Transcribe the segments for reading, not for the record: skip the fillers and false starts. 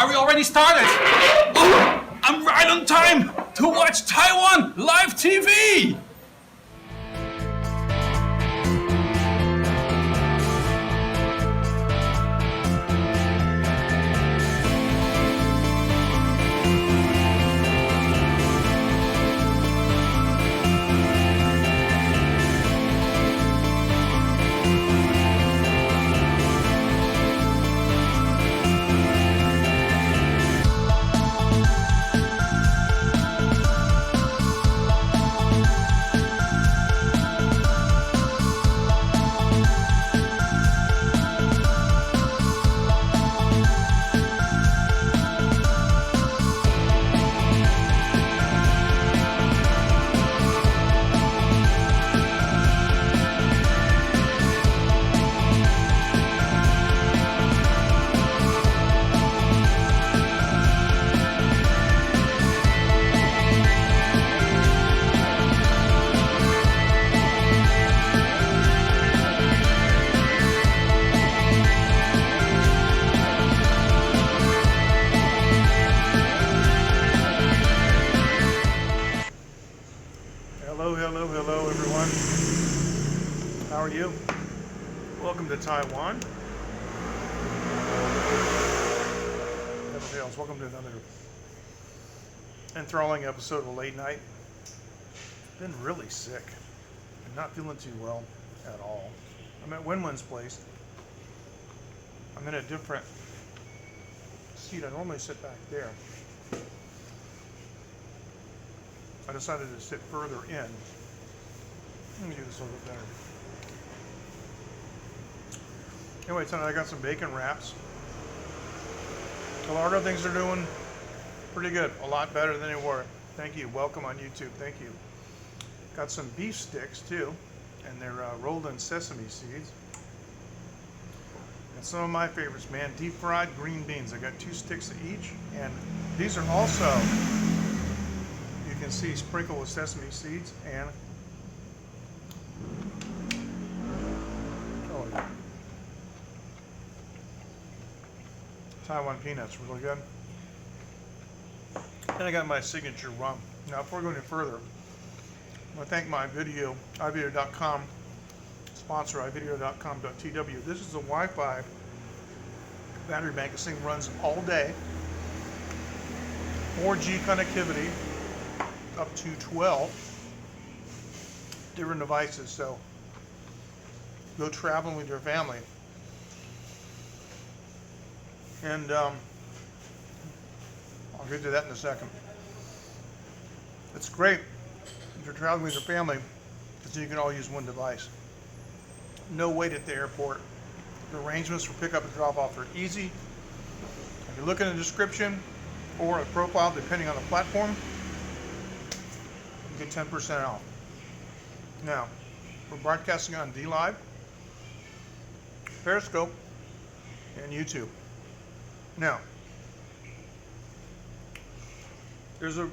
Are we already started? Oh, I'm right on time to watch Taiwan live TV! Hello everyone. How are you? Welcome to Taiwan. Never fails. Welcome to another enthralling episode of Late Night. Been really sick and not feeling too well at all. I'm at Wenwen's place. I'm in a different seat. I normally sit back there. I decided to sit further in. Let me do this a little bit better. Anyway, tonight I got some bacon wraps. Largo, things are doing pretty good. A lot better than they were. Thank you. Welcome on YouTube. Thank you. Got some beef sticks too, and they're rolled in sesame seeds. And some of my favorites, man, deep fried green beans. I got 2 sticks of each, and these are also, you can see, sprinkled with sesame seeds and Taiwan peanuts, really good. And I got my signature rum. Now, before we go any further, I want to thank my video, iVideo.com sponsor, iVideo.com.tw. This is a Wi-Fi battery bank. This thing runs all day. 4G connectivity, up to 12 different devices. So, go traveling with your family. And I'll get to that in a second. It's great if you're traveling with your family because you can all use one device. No wait at the airport. The arrangements for pickup and drop off are easy. If you look in the description or a profile, depending on the platform, you get 10% off. Now, we're broadcasting on DLive, Periscope, and YouTube. Now, there's a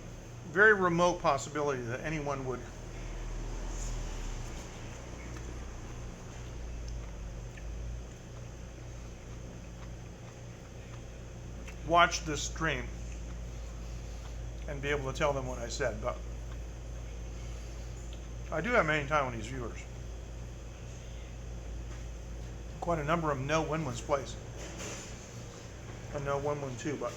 very remote possibility that anyone would watch this stream and be able to tell them what I said, but I do have many Taiwanese viewers. Quite a number of them know Wenwen's place. I know Wenwen too, but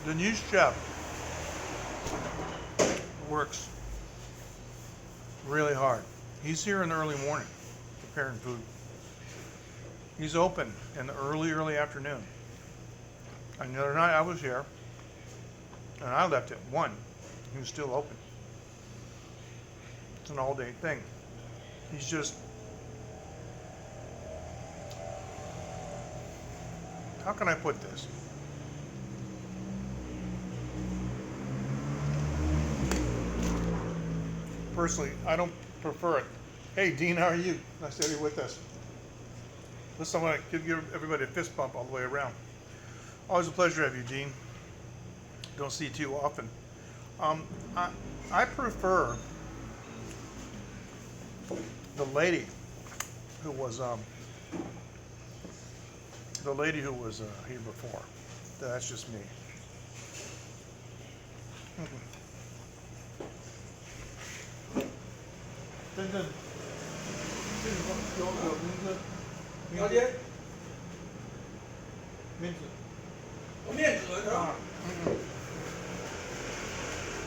the new chef works really hard. He's here in the early morning preparing food. He's open in the early afternoon. And the other night I was here and I left at 1. He was still open. It's an all-day thing. He's just, how can I put this? Personally, I don't prefer it. Hey, Dean, how are you? Nice to have you with us. Listen, I want to give everybody a fist bump all the way around. Always a pleasure to have you, Dean. Don't see you too often. I prefer the lady who was the lady who was here before. That's just me.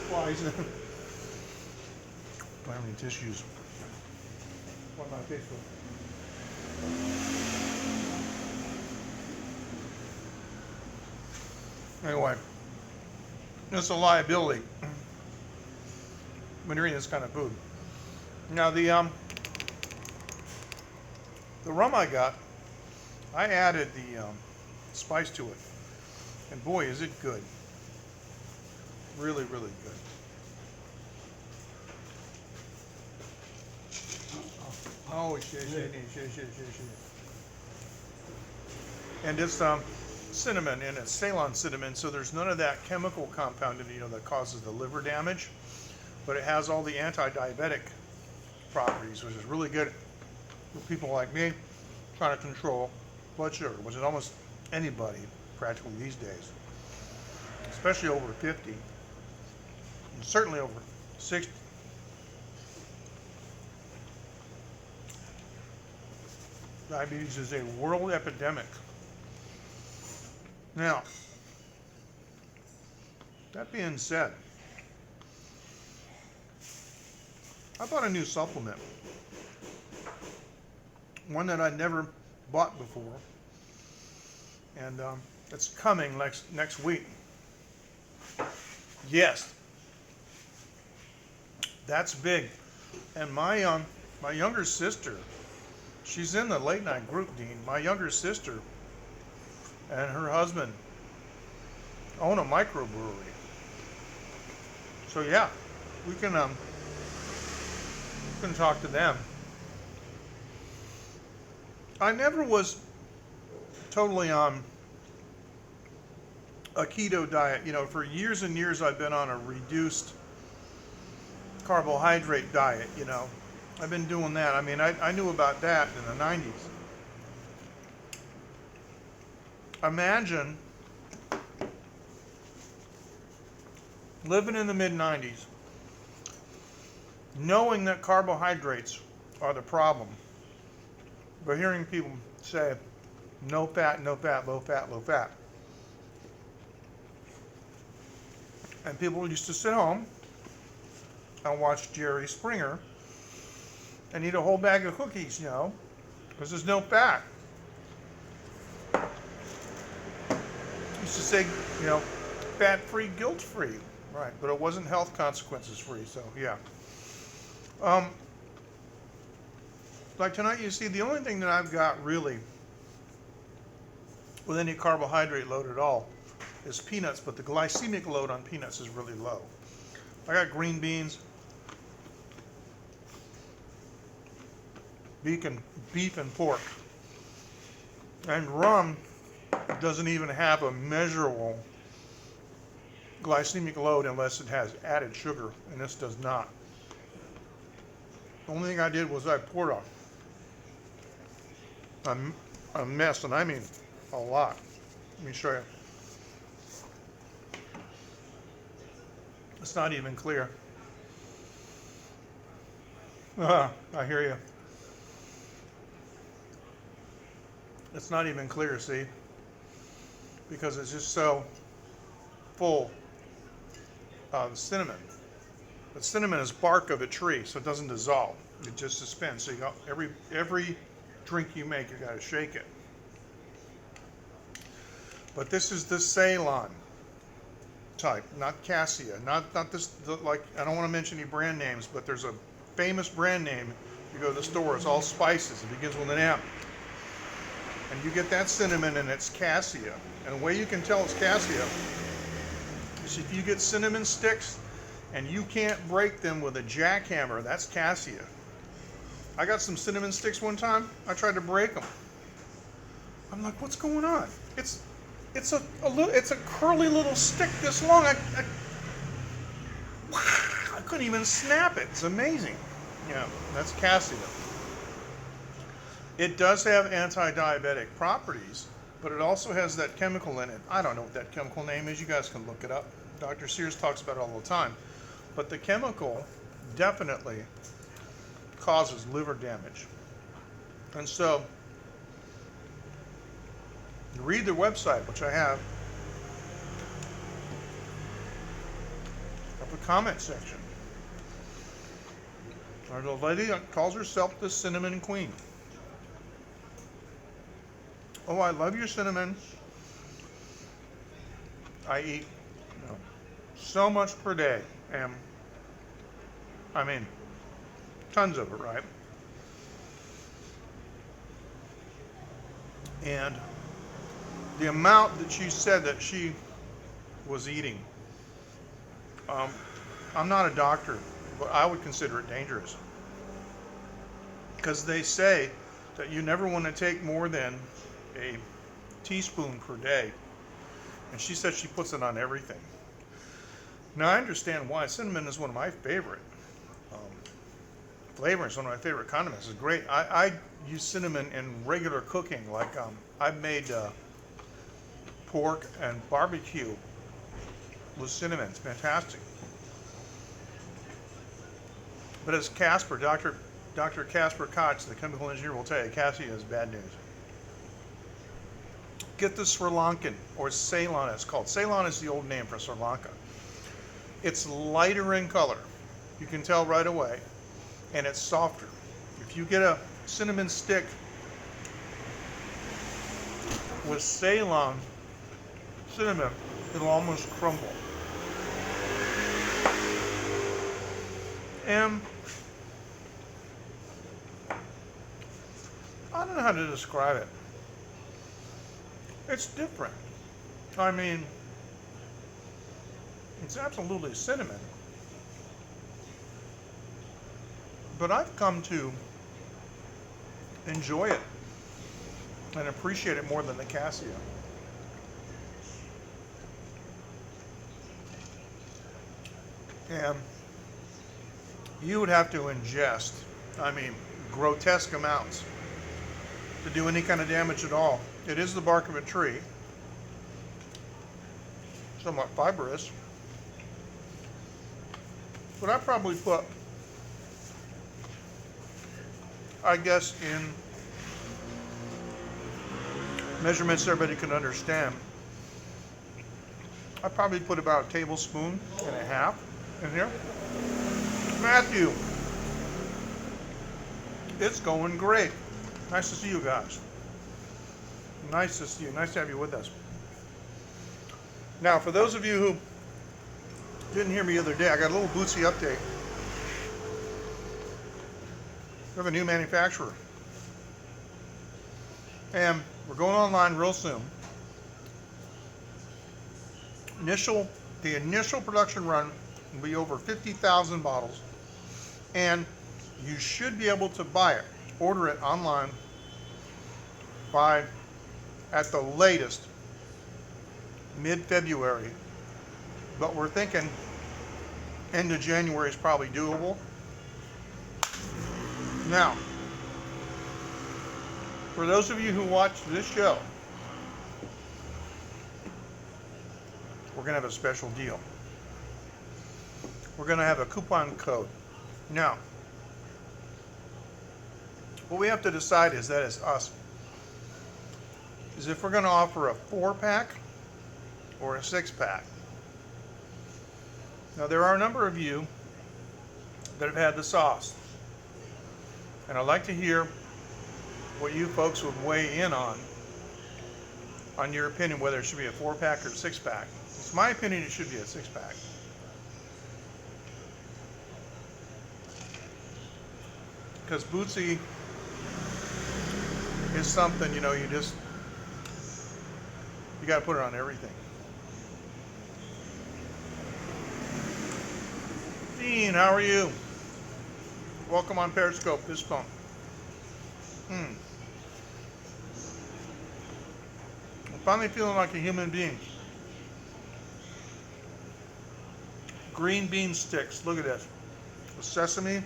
Flies. Do I have any tissues? What my Facebook? Anyway, it's a liability when you're eating this kind of food. Now the rum I got, I added the spice to it, and boy, is it good. Really, really good. Oh, shit. And it's cinnamon, and it's Ceylon cinnamon, so there's none of that chemical compound in it, that causes the liver damage, but it has all the anti-diabetic properties, which is really good for people like me trying to control blood sugar, which is almost anybody practically these days, especially over 50, and certainly over 60. Diabetes is a world epidemic. Now, that being said, I bought a new supplement, one that I'd never bought before, and it's coming next week. Yes, that's big. And my younger sister, she's in the late night group, Dean. My younger sister and her husband own a microbrewery. So yeah, we can talk to them. I never was totally on a keto diet. For years and years I've been on a reduced carbohydrate diet, I've been doing that. I mean, I knew about that in the 90s. Imagine living in the mid-90s, knowing that carbohydrates are the problem, but hearing people say, no fat, no fat, low fat, low fat. And people used to sit home and watch Jerry Springer and eat a whole bag of cookies, because there's no fat. Used to say, fat-free, guilt-free, right? But it wasn't health consequences free. So yeah. Like tonight, you see, the only thing that I've got really with any carbohydrate load at all is peanuts, but the glycemic load on peanuts is really low. I got green beans, beef and pork, and rum doesn't even have a measurable glycemic load unless it has added sugar, and this does not. The only thing I did was I poured a mess, and I mean a lot. Let me show you. It's not even clear. I hear you. It's not even clear, see? Because it's just so full of cinnamon. But cinnamon is bark of a tree, so it doesn't dissolve. It just suspends. So you got every drink you make, you got to shake it. But this is the Ceylon type, not Cassia, not this. Like, I don't want to mention any brand names, but there's a famous brand name. You go to the store, it's all spices. It begins with an M. And you get that cinnamon, and it's Cassia. And the way you can tell it's Cassia is if you get cinnamon sticks and you can't break them with a jackhammer, that's Cassia. I got some cinnamon sticks one time. I tried to break them. I'm like, what's going on? It's a curly little stick this long. I couldn't even snap it. It's amazing. Yeah, that's Cassia. It does have anti-diabetic properties, but it also has that chemical in it. I don't know what that chemical name is. You guys can look it up. Dr. Sears talks about it all the time. But the chemical definitely causes liver damage. And so, read their website, which I have, up the comment section. There's a lady that calls herself the Cinnamon Queen. Oh, I love your cinnamon. I eat, so much per day, and I mean, tons of it, right? And the amount that she said that she was eating, I'm not a doctor, but I would consider it dangerous. Because they say that you never want to take more than a teaspoon per day. And she said she puts it on everything. Now I understand why. Cinnamon is one of my favorite flavors, one of my favorite condiments. It's great. I use cinnamon in regular cooking. Like I've made pork and barbecue with cinnamon. It's fantastic. But as Casper, Dr. Casper Koch, the chemical engineer, will tell you, cassia is bad news. Get the Sri Lankan, or Ceylon it's called. Ceylon is the old name for Sri Lanka. It's lighter in color. You can tell right away. And it's softer. If you get a cinnamon stick with Ceylon cinnamon, it'll almost crumble. And I don't know how to describe it. It's different. I mean, it's absolutely cinnamon. But I've come to enjoy it and appreciate it more than the cassia. And you would have to ingest, I mean, grotesque amounts to do any kind of damage at all. It is the bark of a tree, somewhat fibrous, but I probably put, I guess, in measurements everybody can understand, I probably put about a tablespoon and a half in here. Matthew, it's going great. Nice to see you guys. Nice to see you. Nice to have you with us. Now, for those of you who didn't hear me the other day, I got a little Bootsy update. We have a new manufacturer. And we're going online real soon. The initial production run will be over 50,000 bottles. And you should be able to buy it, order it online by, at the latest, mid-February. But we're thinking end of January is probably doable. Now, for those of you who watch this show, we're going to have a special deal. We're going to have a coupon code. Now, what we have to decide is, that is us, is if we're going to offer a 4-pack or a 6-pack. Now, there are a number of you that have had the sauce, and I'd like to hear what you folks would weigh in on your opinion, whether it should be a 4-pack or a 6-pack. It's my opinion it should be a 6-pack. Because Bootsy is something, you got to put it on everything. Dean, how are you? Welcome on Periscope, fist bump. I'm finally feeling like a human being. Green bean sticks, look at this. With sesame.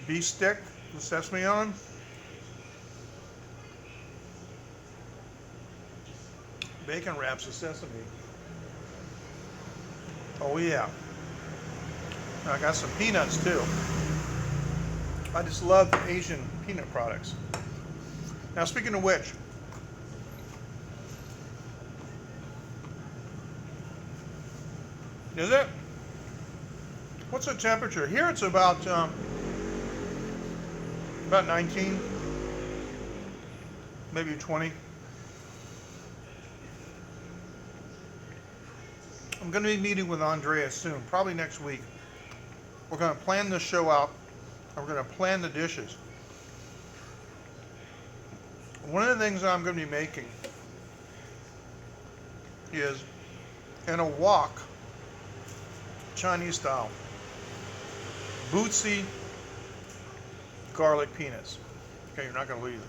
beef stick with sesame on. Bacon wraps with sesame. Oh yeah. I got some peanuts too. I just love Asian peanut products. Now speaking of which, is it? What's the temperature? Here it's about 19, maybe 20. I'm going to be meeting with Andrea soon, probably next week. We're going to plan the show out. And we're going to plan the dishes. One of the things I'm going to be making is in a wok, Chinese style, bootsy garlic peanuts. Okay, you're not going to believe it.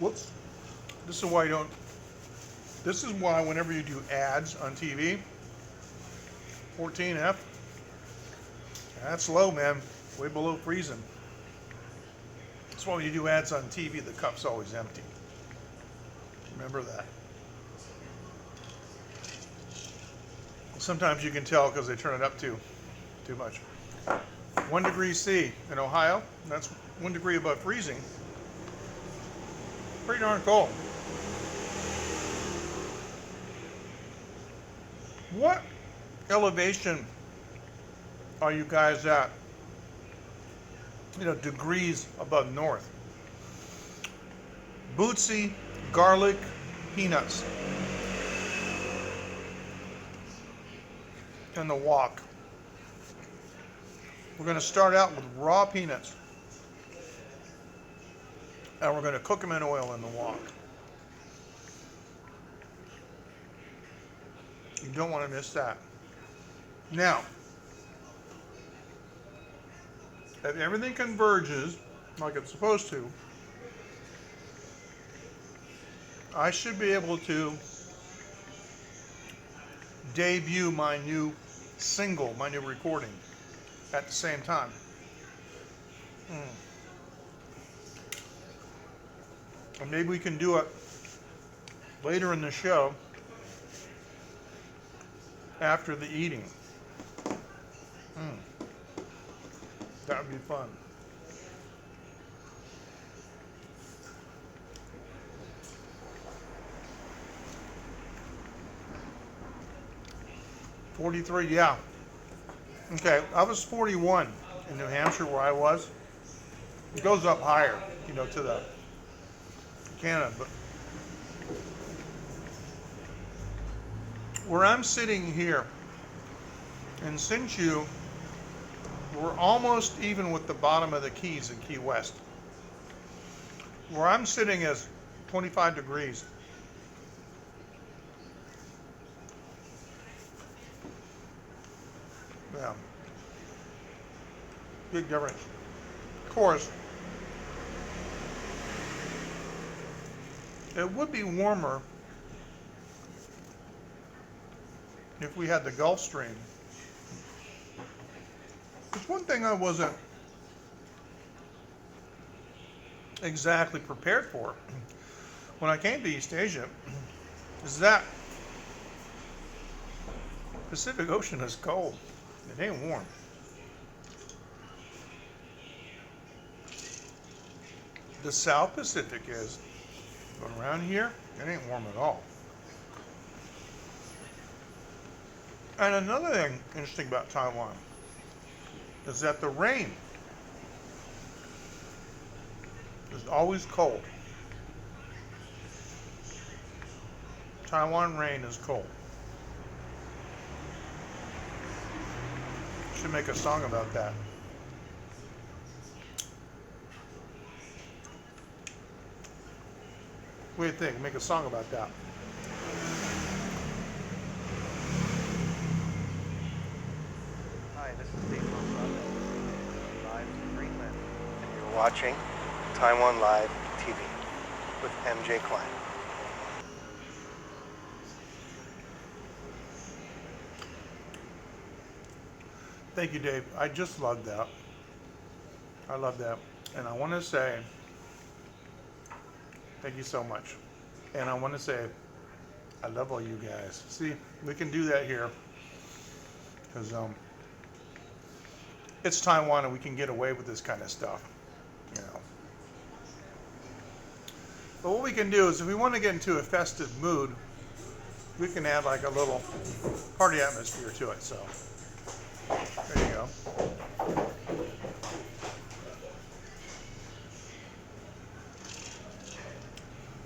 Whoops. This is why you don't. This is why whenever you do ads on TV, 14F, that's low, man. Way below freezing. That's why when you do ads on TV, the cup's always empty. Remember that. Sometimes you can tell because they turn it up too much. 1 degree C in Ohio. That's 1 degree above freezing. Pretty darn cold. What elevation are you guys at? Degrees above north. Bootsy garlic peanuts in the wok. We're going to start out with raw peanuts, and we're going to cook them in oil in the wok. You don't want to miss that. Now, if everything converges like it's supposed to, I should be able to debut my new single, my new recording at the same time. And maybe we can do it later in the show after the eating. That would be fun. $43, yeah. Okay, I was 41 in New Hampshire where I was. It goes up higher, to the Canada, but where I'm sitting here in Sinchu, we're almost even with the bottom of the Keys in Key West. Where I'm sitting is 25 degrees. Yeah. Big difference. Of course, it would be warmer if we had the Gulf Stream. There's one thing I wasn't exactly prepared for when I came to East Asia is that Pacific Ocean is cold. It ain't warm. The South Pacific is, but around here, it ain't warm at all. And another thing interesting about Taiwan is that the rain is always cold. Taiwan rain is cold. Should make a song about that. What do you think? Make a song about that. Hi, this is Steve from live in Greenland, and you're watching Taiwan Live TV with MJ Klein. Thank you, Dave. I just love that. I love that. And I want to say thank you so much. And I want to say I love all you guys. See, we can do that here because it's Taiwan and we can get away with this kind of stuff, you know. But what we can do is if we want to get into a festive mood, we can add like a little party atmosphere to it. So there you go.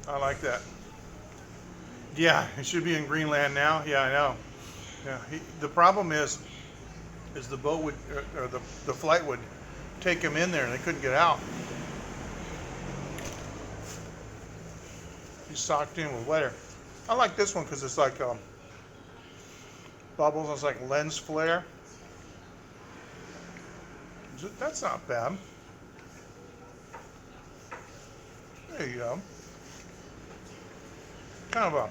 I like that. Yeah, it should be in Greenland now. Yeah, I know. Yeah, the problem is the boat would, or the flight would take him in there and they couldn't get out. He's socked in with water. I like this one because it's like bubbles. It's like lens flare. That's not bad. There you go. Kind of a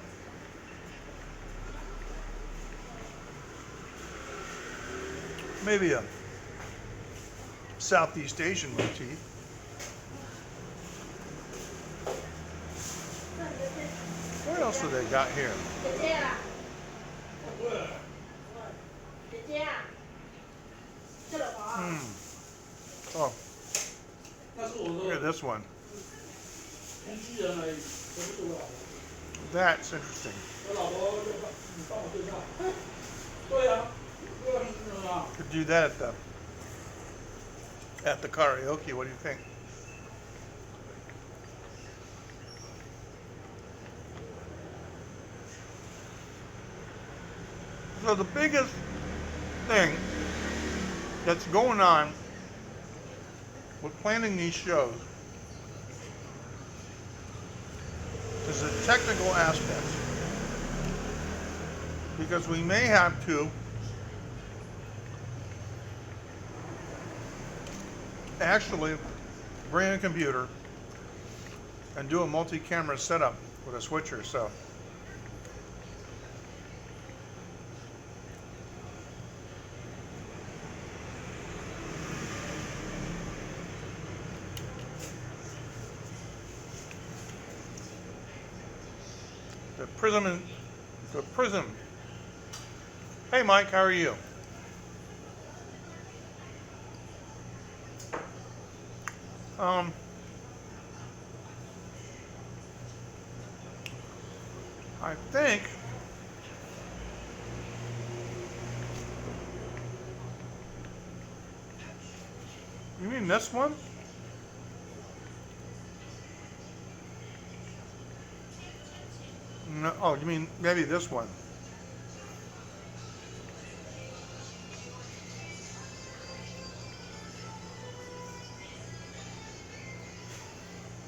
maybe a Southeast Asian motif. What else do they got here? Oh, look at this one. That's interesting. Could do that at the karaoke. What do you think? So the biggest thing that's going on with planning these shows is the technical aspects. Because we may have to actually bring a computer and do a multi-camera setup with a switcher. So the prism. Hey Mike, how are you? I think you mean this one? No, oh, you mean maybe this one?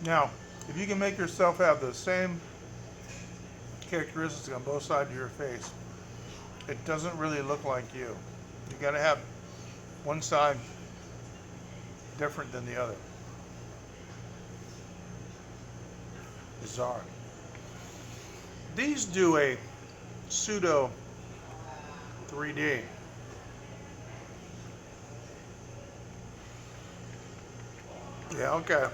Now, if you can make yourself have the same characteristics on both sides of your face, it doesn't really look like you. You got to have one side different than the other. Bizarre. These do a pseudo 3D. Yeah, okay.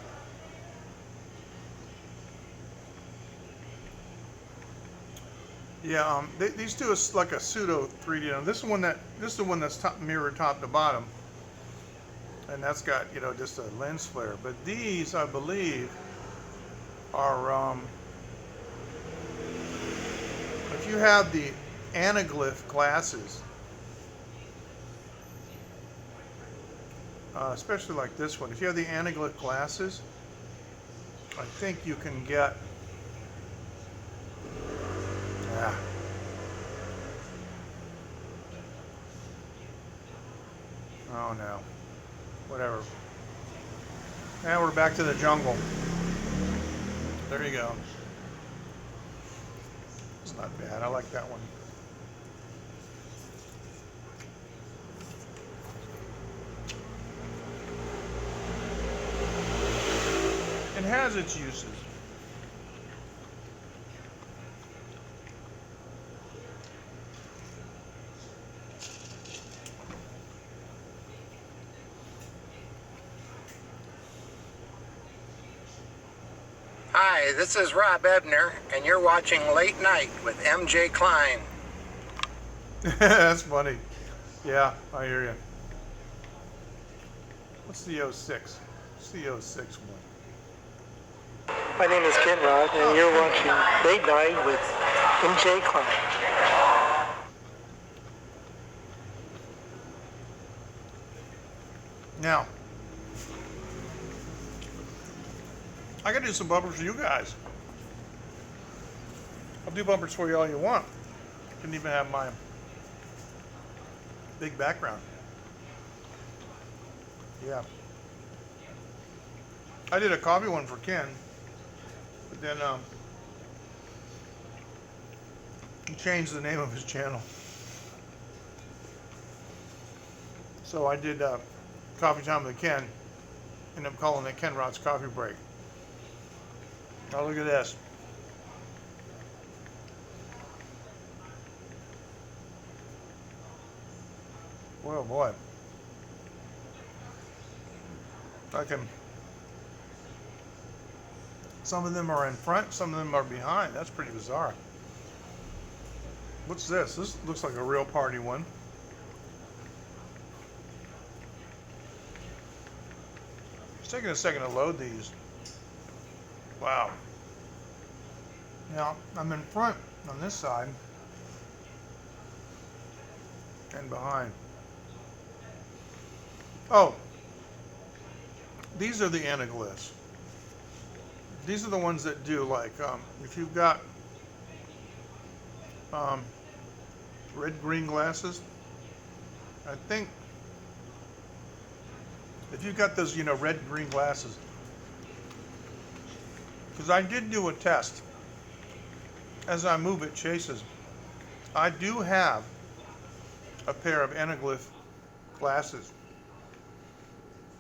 Yeah, these do is like a pseudo 3D. Now, this is the one that's mirrored top to bottom, and that's got, you know, just a lens flare. But these, I believe, are if you have the anaglyph glasses, especially like this one, if you have the anaglyph glasses, I think you can get. Oh no. Whatever. Now we're back to the jungle. There you go. It's not bad. I like that one. It has its uses. Hi, this is Rob Ebner, and you're watching Late Night with MJ Klein. That's funny. Yeah, I hear you. What's the 06? What's the 06 one? My name is Ken Rod, and you're watching Late Night with MJ Klein. Now, I gotta do some bumpers for you guys. I'll do bumpers for you all you want. Didn't even have my big background. Yeah. I did a coffee one for Ken, but then he changed the name of his channel. So I did Coffee Time with Ken. Ended up calling it Ken Rod's Coffee Break. Oh, look at this. Oh boy. Some of them are in front, some of them are behind. That's pretty bizarre. What's this? This looks like a real party one. It's taking a second to load these. Wow. Now, I'm in front on this side and behind. Oh, these are the anaglyphs. These are the ones that do, like, if you've got red-green glasses, I think, if you've got those, red-green glasses, because I did do a test. As I move, it chases. I do have a pair of anaglyph glasses,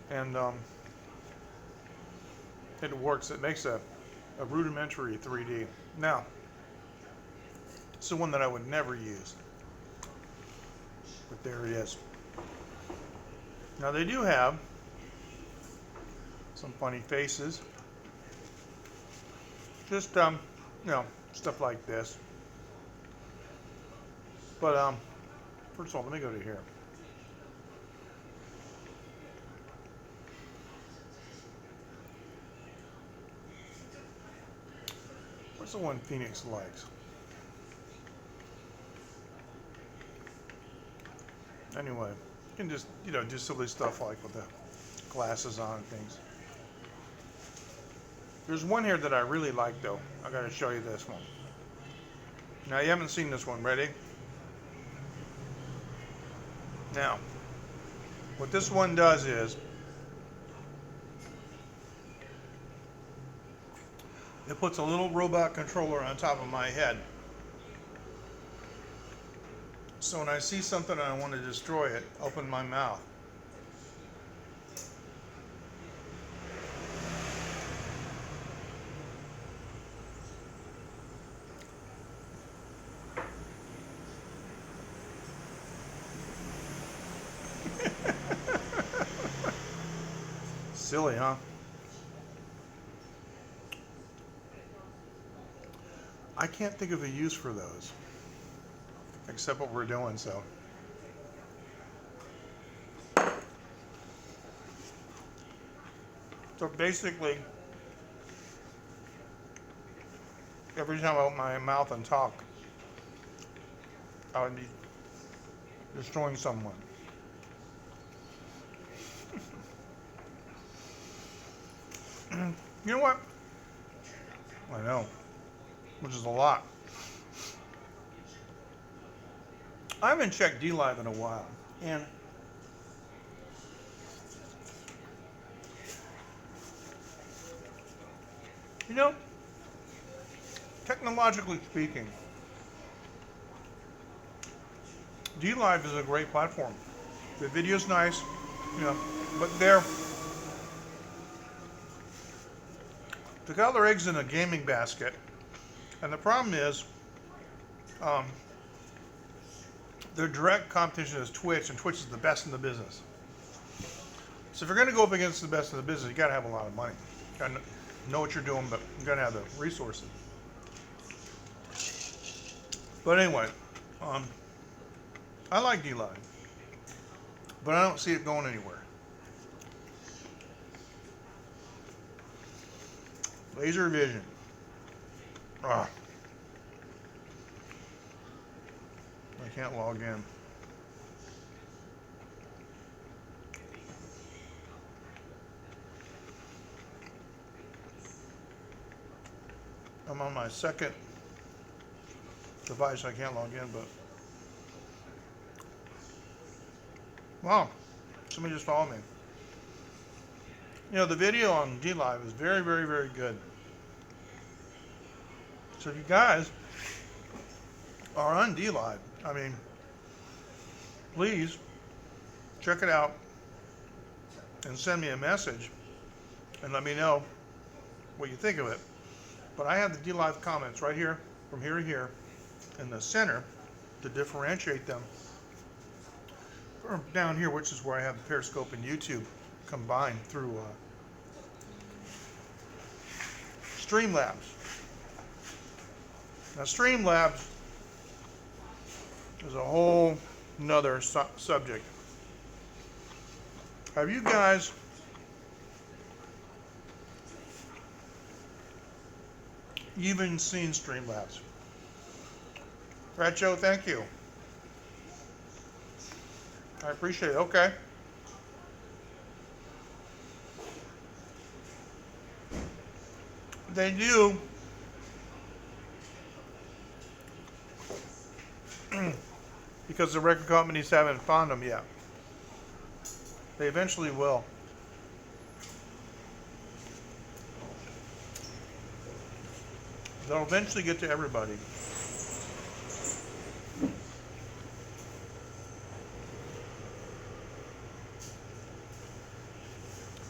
and it works. It makes a rudimentary 3D. Now, it's the one that I would never use, but there it is. Now they do have some funny faces. Just stuff like this. But first of all, let me go to here. What's the one Phoenix likes? Anyway, you can just, do silly stuff like with the glasses on and things. There's one here that I really like, though. I gotta show you this one. Now, you haven't seen this one. Ready? Now, what this one does is, it puts a little robot controller on top of my head. So when I see something and I want to destroy it, open my mouth. Silly, huh? I can't think of a use for those, except what we're doing, so. So basically, every time I open my mouth and talk, I would be destroying someone. You know what? I know, which is a lot. I haven't checked DLive in a while, and technologically speaking, DLive is a great platform. The video's nice, but they got their eggs in a gaming basket, and the problem is, their direct competition is Twitch, and Twitch is the best in the business. So if you're going to go up against the best in the business, you got to have a lot of money. know what you're doing, but you gotta have the resources. But anyway, I like D-Live, but I don't see it going anywhere. Laser vision. I can't log in. I'm on my second device. I can't log in, but wow, somebody just followed me. You know, the video on D-Live is very, very, very good. So if you guys are on D-Live, I mean, please check it out and send me a message and let me know what you think of it. But I have the D-Live comments right here, from here to here, in the center to differentiate them from down here, which is where I have the Periscope and YouTube combined through Streamlabs. Now Streamlabs is a whole nother subject. Have you guys even seen Streamlabs? Right, Joe, thank you. I appreciate it. Okay. They do because the record companies haven't found them yet. They eventually will. They'll eventually get to everybody.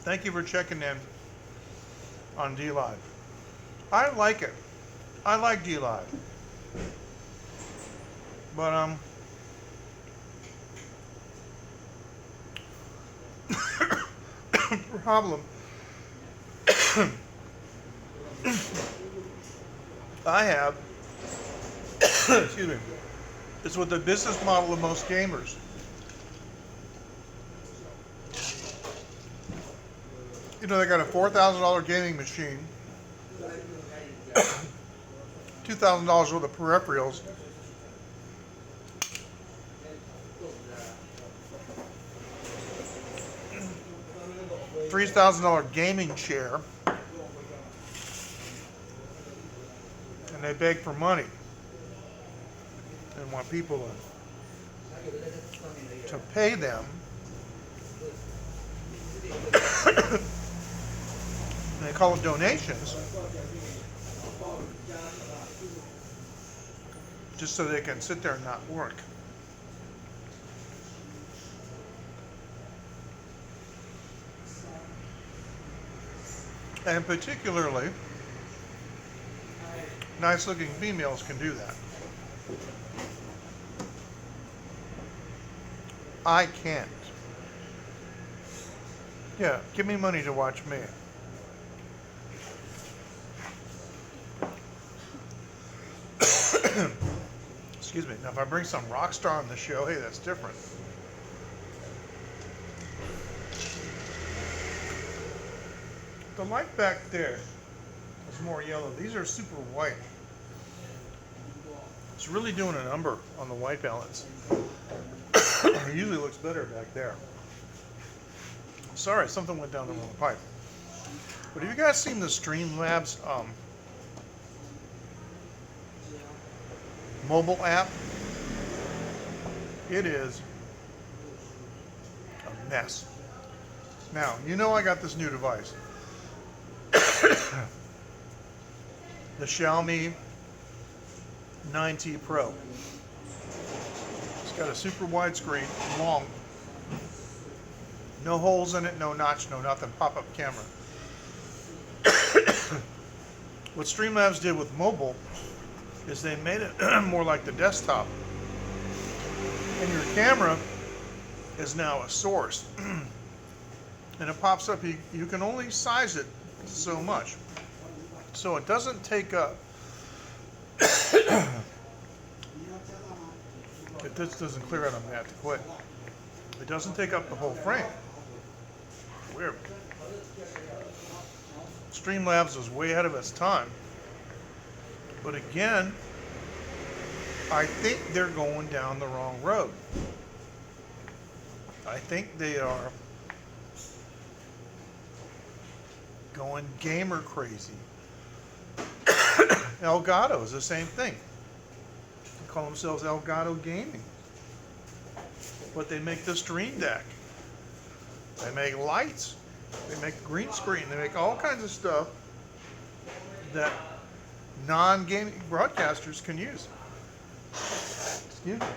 Thank you for checking in on D-Live. I like it. I like D-Live. But problem I have excuse me, is with the business model of most gamers. You know, they got a $4,000 gaming machine, $2,000 worth of peripherals, $3,000 gaming chair, and they beg for money and want people to pay them. And they call it donations, just so they can sit there and not work. And particularly, nice-looking females can do that. I can't. Yeah, give me money to watch me. Excuse me. Now, if I bring some rock star on the show, hey, that's different. The light back there is more yellow. These are super white. It's really doing a number on the white balance. It usually looks better back there. Sorry, something went down the wrong pipe. But have you guys seen the Streamlabs mobile app? It is a mess. Now, you know I got this new device. The Xiaomi 9T Pro. It's got a super wide screen, long. No holes in it, no notch, no nothing, pop-up camera. What Streamlabs did with mobile is they made it more like the desktop. And your camera is now a source. And it pops up, you can only size it so much. So it doesn't take up, this doesn't clear out on that to quit. It doesn't take up the whole frame. Weird. Streamlabs was way ahead of its time. But again, I think they're going down the wrong road. I think they are going gamer crazy. Elgato is the same thing. They call themselves Elgato Gaming. But they make the Stream Deck. They make lights. They make green screen. They make all kinds of stuff that non-gaming broadcasters can use. Excuse me.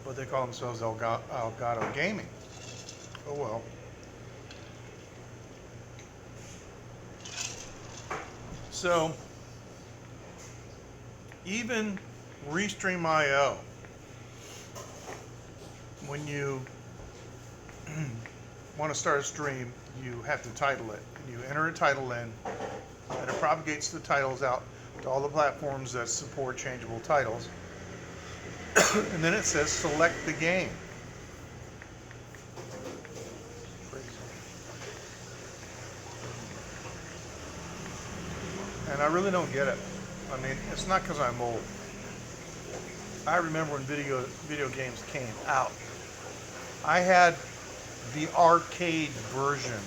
But they call themselves Elgato Gaming. Oh well. So, even Restream.io, when you want to start a stream, you have to title it. You enter a title in, and it propagates the titles out to all the platforms that support changeable titles. And then it says select the game. And I really don't get it. I mean, it's not because I'm old. I remember when video games came out. I had the arcade version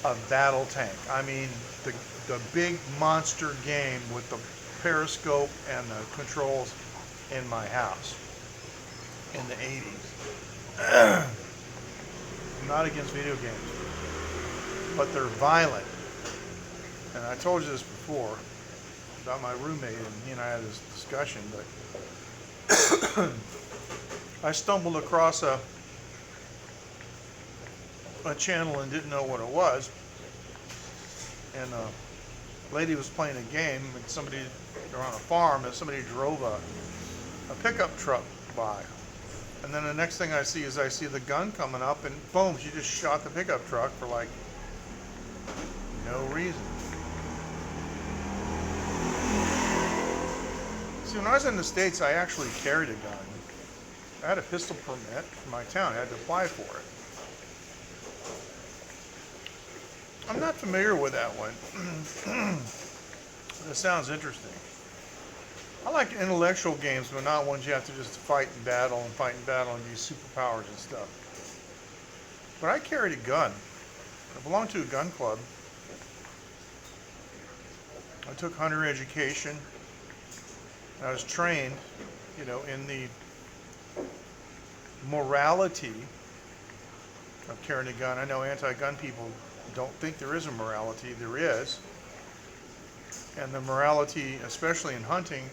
of Battletank. I mean, the big monster game with the periscope and the controls in my house in the 80s. I'm not against video games, but they're violent. And I told you this before about my roommate, and he and I had this discussion, but I stumbled across a channel and didn't know what it was. And a lady was playing a game, and they're on a farm, and somebody drove a pickup truck by. And then the next thing I see is the gun coming up, and boom, she just shot the pickup truck for like no reason. See, when I was in the States, I actually carried a gun. I had a pistol permit for my town. I had to apply for it. I'm not familiar with that one. That sounds interesting. I like intellectual games, but not ones you have to just fight and battle and use superpowers and stuff. But I carried a gun. I belonged to a gun club. I took hunter education. I was trained, in the morality of carrying a gun. I know anti-gun people don't think there is a morality. There is. And the morality, especially in hunting,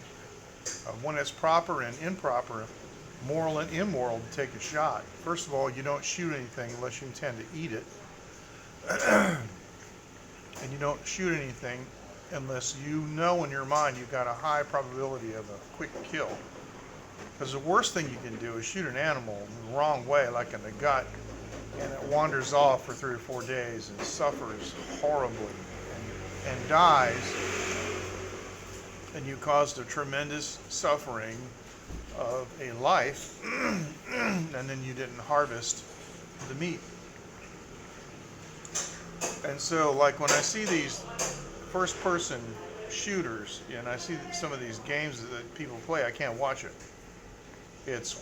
when it's proper and improper, moral and immoral to take a shot. First of all, you don't shoot anything unless you intend to eat it. And you don't shoot anything unless you know in your mind you've got a high probability of a quick kill. Because the worst thing you can do is shoot an animal the wrong way, like in the gut, and it wanders off for 3 or 4 days and suffers horribly and dies, and you caused a tremendous suffering of a life, and then you didn't harvest the meat. And so, like when I see these first-person shooters, and I see some of these games that people play, I can't watch it. It's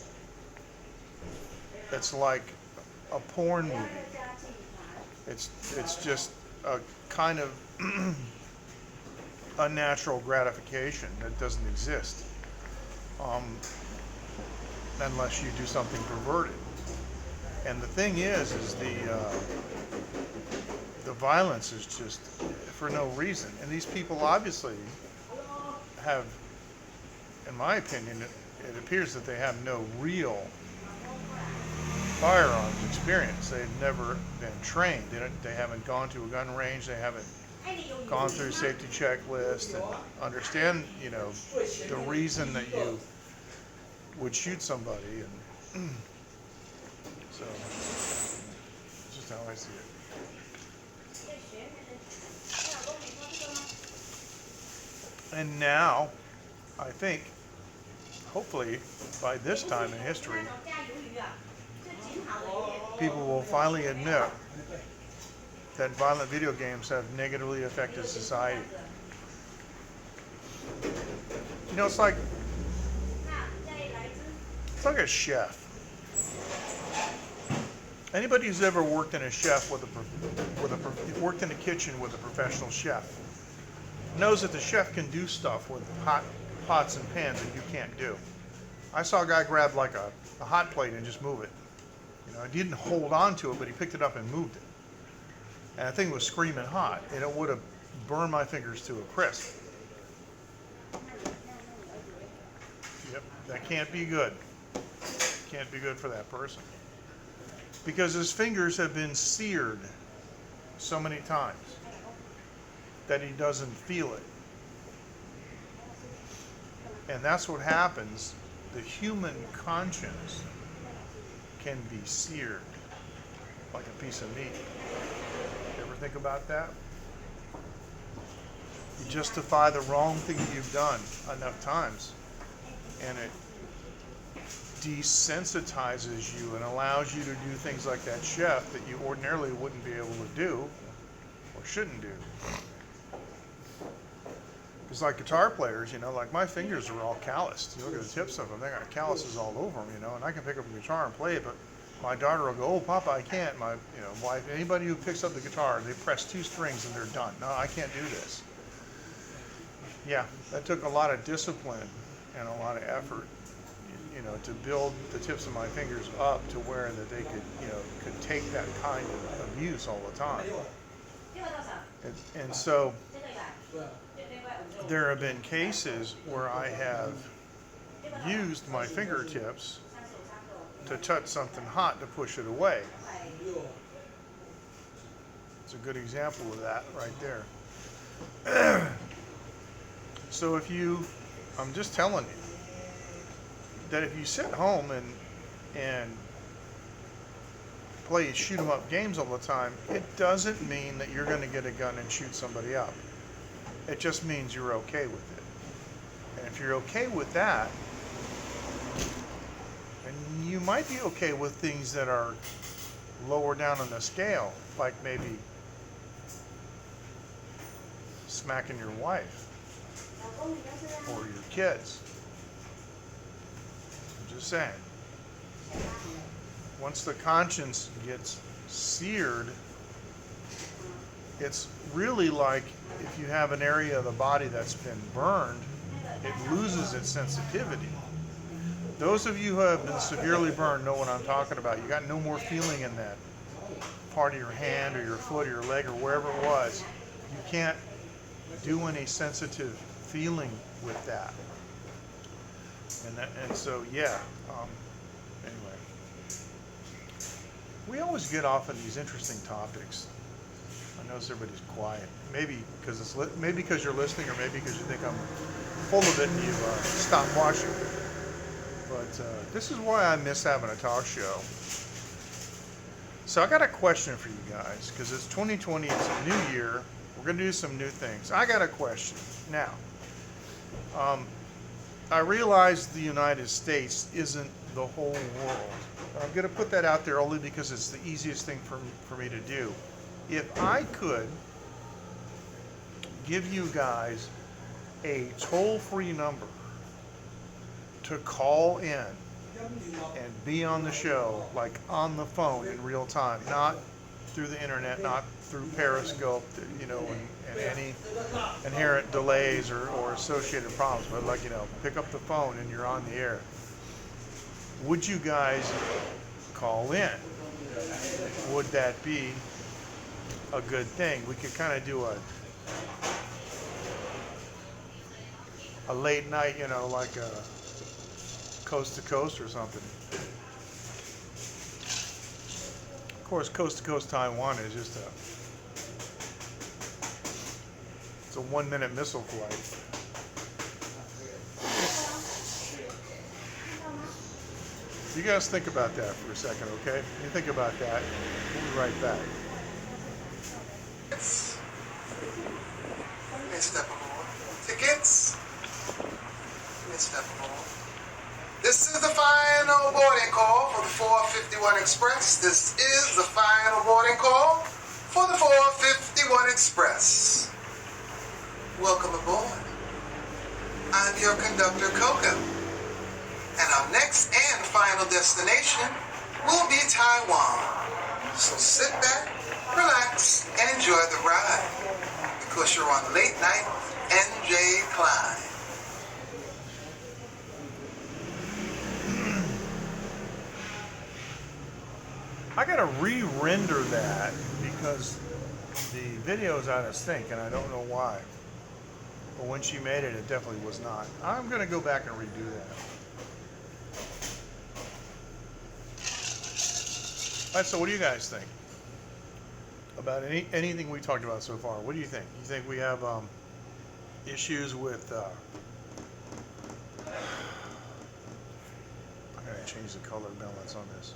like a porn movie. It's just a kind of unnatural gratification that doesn't exist unless you do something perverted. And the thing is the violence is just for no reason. And these people obviously have, in my opinion, it appears that they have no real firearms experience. They've never been trained. They haven't gone to a gun range. They haven't gone through a safety checklist and understand, the reason that you would shoot somebody. And So that's just how I see it. And now, I think, hopefully, by this time in history, people will finally admit that violent video games have negatively affected society. You know, it's like a chef. Anybody who's ever worked in a chef worked in a kitchen with a professional chef knows that the chef can do stuff with hot pots and pans that you can't do. I saw a guy grab like a hot plate and just move it. You know, he didn't hold on to it, but he picked it up and moved it. And the thing was screaming hot, and it would have burned my fingers to a crisp. Yep, that can't be good. Can't be good for that person. Because his fingers have been seared so many times that he doesn't feel it. And that's what happens. The human conscience can be seared like a piece of meat. You ever think about that? You justify the wrong thing that you've done enough times, and it desensitizes you and allows you to do things like that chef that you ordinarily wouldn't be able to do or shouldn't do. It's like guitar players, you know, like my fingers are all calloused. You look at the tips of them, they got calluses all over them, you know, and I can pick up a guitar and play it, but my daughter will go, "Oh, Papa, I can't." My, wife, anybody who picks up the guitar, they press 2 strings and they're done. No, I can't do this. Yeah, that took a lot of discipline and a lot of effort, to build the tips of my fingers up to where that they could take that kind of abuse all the time. And so there have been cases where I have used my fingertips to touch something hot to push it away. It's a good example of that right there. So I'm just telling you that if you sit home and play shoot 'em up games all the time, it doesn't mean that you're going to get a gun and shoot somebody up. It just means you're okay with it. And if you're okay with that, then you might be okay with things that are lower down on the scale, like maybe smacking your wife or your kids. I'm just saying. Once the conscience gets seared, it's really like if you have an area of the body that's been burned, it loses its sensitivity. Those of you who have been severely burned know what I'm talking about. You got no more feeling in that part of your hand or your foot or your leg or wherever it was. You can't do any sensitive feeling with that. And so, yeah. Anyway, we always get off on these interesting topics. I notice everybody's quiet. Maybe because you're listening, or maybe because you think I'm full of it and you've stopped watching. But this is why I miss having a talk show. So I got a question for you guys, because it's 2020, it's a new year. We're going to do some new things. I got a question. Now, I realize the United States isn't the whole world. I'm going to put that out there only because it's the easiest thing for me to do. If I could give you guys a toll-free number to call in and be on the show, like on the phone in real time, not through the internet, not through Periscope, and any inherent delays or associated problems, but pick up the phone and you're on the air. Would you guys call in? Would that be a good thing? We could kind of do a late night, like a coast to coast or something. Of course, coast to coast Taiwan is just it's a 1-minute missile flight. You guys think about that for a second, okay? You think about that. We'll be right back. Step aboard. Tickets. Step aboard. This is the final boarding call for the 451 Express. This is the final boarding call for the 451 Express. Welcome aboard. I'm your conductor, Coco. And our next and final destination will be Taiwan. So sit back, relax, and enjoy the ride. Because you're on Late Night NJ Klein. I gotta re-render that because the video is out of sync and I don't know why. But when she made it, it definitely was not. I'm gonna go back and redo that. All right, so what do you guys think about anything we talked about so far? What do you think? You think we have issues with? I gotta change the color balance on this.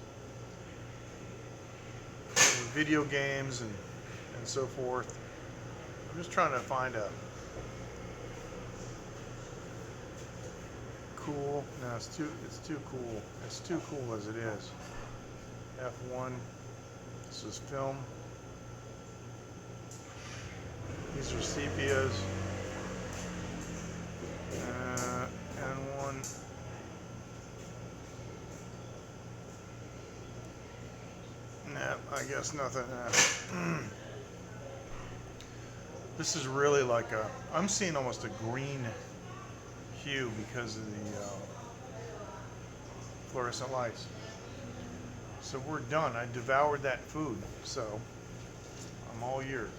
Video games and so forth. I'm just trying to find a cool. No, it's too cool. It's too cool as it is. F1. This is film. These are sepias. N1. Nah, I guess nothing. This is really like I'm seeing almost a green hue because of the fluorescent lights. So we're done. I devoured that food, so I'm all yours.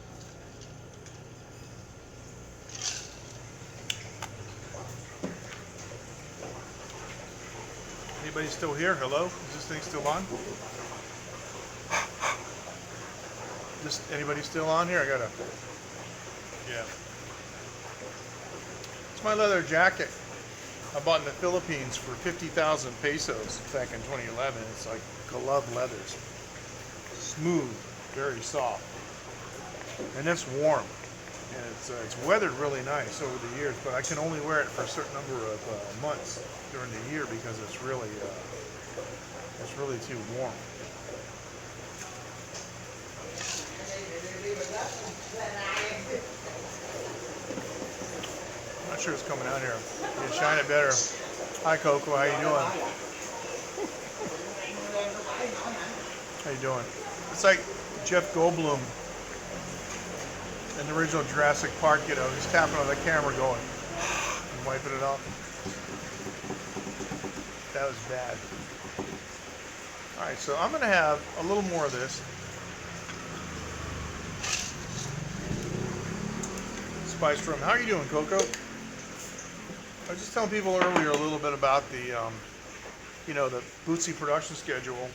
Anybody still here? Hello? Is this thing still on? Anybody still on here? Yeah. It's my leather jacket I bought in the Philippines for 50,000 pesos back in 2011. It's like glove leathers. Smooth, very soft. And it's warm. And it's weathered really nice over the years, but I can only wear it for a certain number of months during the year because it's really too warm. I'm not sure it's coming out here. You shine it better. Hi Coco, how you doing? How you doing? It's like Jeff Goldblum in the original Jurassic Park, you know, he's tapping on the camera going and wiping it off. That was bad. Alright, so I'm going to have a little more of this. Spice Rum. How are you doing, Coco? I was just telling people earlier a little bit about the, the Bootsy production schedule.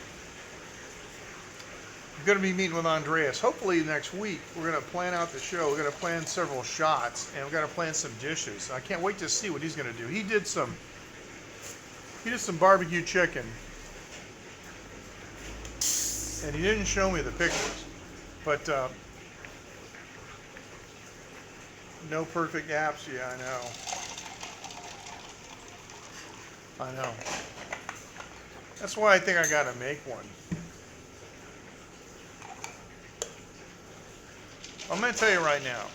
I'm going to be meeting with Andreas. Hopefully next week we're going to plan out the show. We're going to plan several shots and we're going to plan some dishes. I can't wait to see what he's going to do. He did some barbecue chicken, and he didn't show me the pictures. But no perfect apps. Yeah, I know. That's why I think I got to make one. I'm going to tell you right now,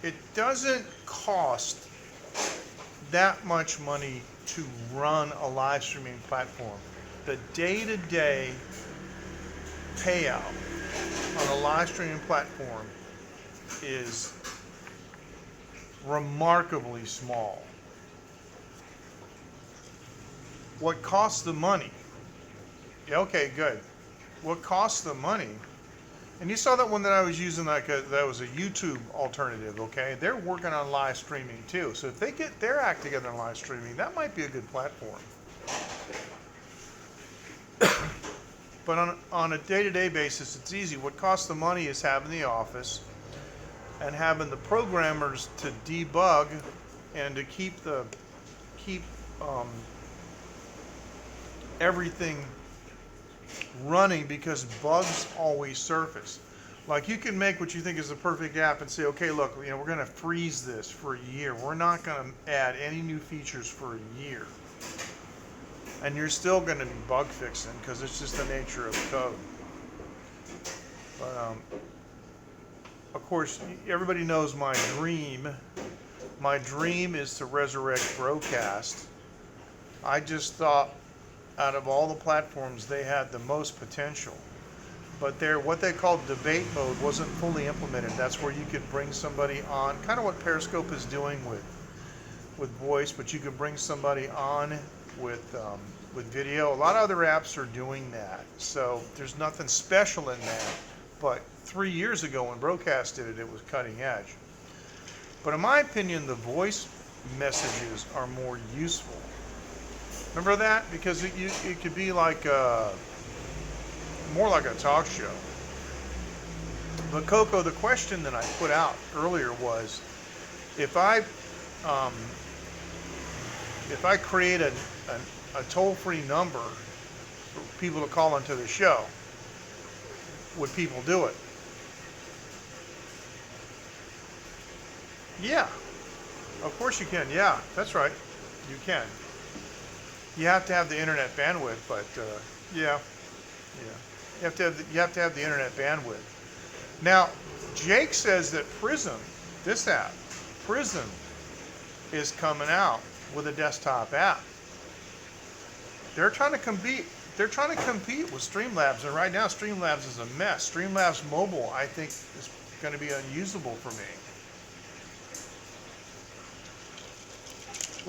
it doesn't cost that much money to run a live streaming platform. The day-to-day payout on a live streaming platform is remarkably small. What costs the money? Yeah, okay, good. What costs the money? And you saw that one that I was using, that was a YouTube alternative, okay? They're working on live streaming too. So if they get their act together on live streaming, that might be a good platform. But on a day-to-day basis, it's easy. What costs the money is having the office and having the programmers to debug and to keep everything running because bugs always surface. Like you can make what you think is the perfect app and say, okay, look, we're going to freeze this for a year. We're not going to add any new features for a year. And you're still going to be bug fixing because it's just the nature of the code. But of course, everybody knows my dream. My dream is to resurrect Broadcast. I just thought out of all the platforms, they had the most potential. But what they called debate mode wasn't fully implemented. That's where you could bring somebody on, kind of what Periscope is doing with voice, but you could bring somebody on with video. A lot of other apps are doing that. So there's nothing special in that. But 3 years ago when Broadcast did it, it was cutting edge. But in my opinion, the voice messages are more useful. Remember that? Because it could be like more like a talk show. But Coco, the question that I put out earlier was, if I create a toll-free number for people to call into the show, would people do it? Yeah, of course you can. Yeah, that's right, you can. You have to have the internet bandwidth, but yeah. You have to have the internet bandwidth. Now, Jake says that Prism, this app, Prism, is coming out with a desktop app. They're trying to compete. They're trying to compete with Streamlabs, and right now Streamlabs is a mess. Streamlabs Mobile, I think, is going to be unusable for me.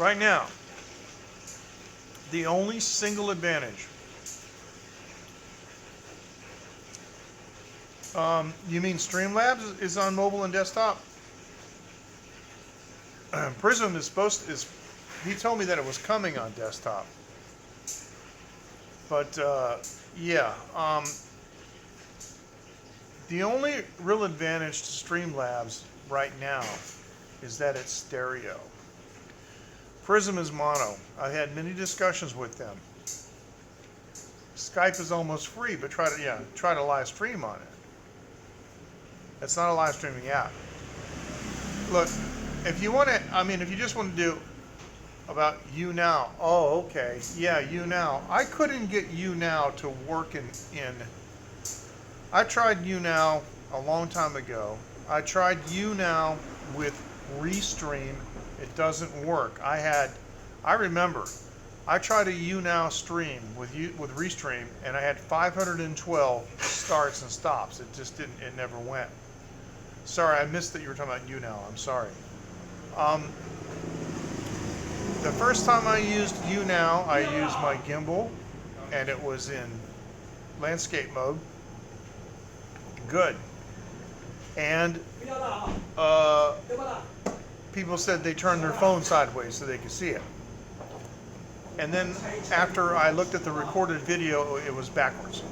Right now, the only single advantage. You mean Streamlabs is on mobile and desktop? Prism is he told me that it was coming on desktop. But yeah, the only real advantage to Streamlabs right now is that it's stereo. Prism is mono. I had many discussions with them. Skype is almost free, but try to live stream on it. It's not a live streaming app. Look, if you want to, if you just want to do about YouNow. Oh, okay. Yeah, YouNow. I couldn't get YouNow to work in. I tried YouNow a long time ago. I tried YouNow with Restream. It doesn't work. I remember, I tried a YouNow stream with Restream, and I had 512 starts and stops. It just didn't. It never went. Sorry, I missed that you were talking about YouNow. I'm sorry. The first time I used YouNow, I used my gimbal, and it was in landscape mode. Good. And people said they turned their phone sideways so they could see it. And then after I looked at the recorded video, it was backwards.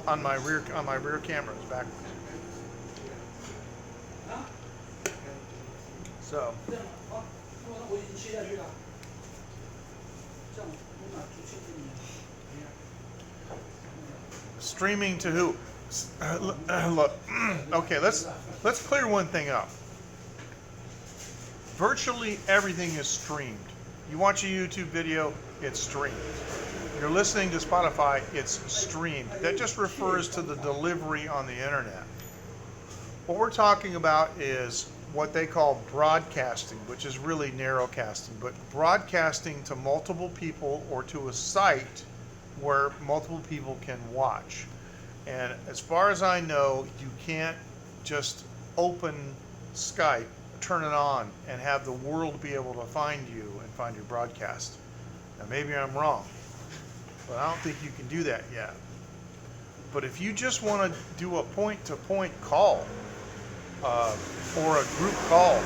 On my rear camera, it was backwards. So. Streaming to who? Look, okay, let's clear one thing up. Virtually everything is streamed. You watch a YouTube video, it's streamed. You're listening to Spotify, it's streamed. That just refers to the delivery on the internet. What we're talking about is what they call broadcasting, which is really narrowcasting, but broadcasting to multiple people or to a site where multiple people can watch. And as far as I know, you can't just open Skype, turn it on, and have the world be able to find you and find your broadcast. Now maybe I'm wrong, but I don't think you can do that yet. But if you just want to do a point-to-point call, or a group call,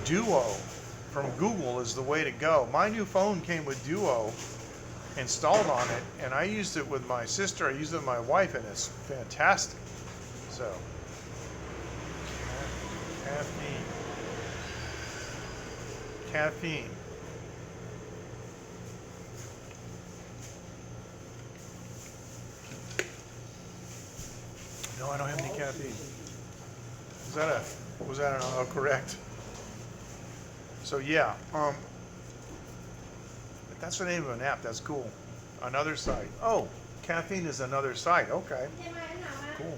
Duo from Google is the way to go. My new phone came with Duo installed on it, and I used it with my sister, I used it with my wife, and it's fantastic. So, caffeine. caffeine. Was that correct? So yeah, that's the name of an app. That's cool. Another site. Oh, caffeine is another site. Okay, cool.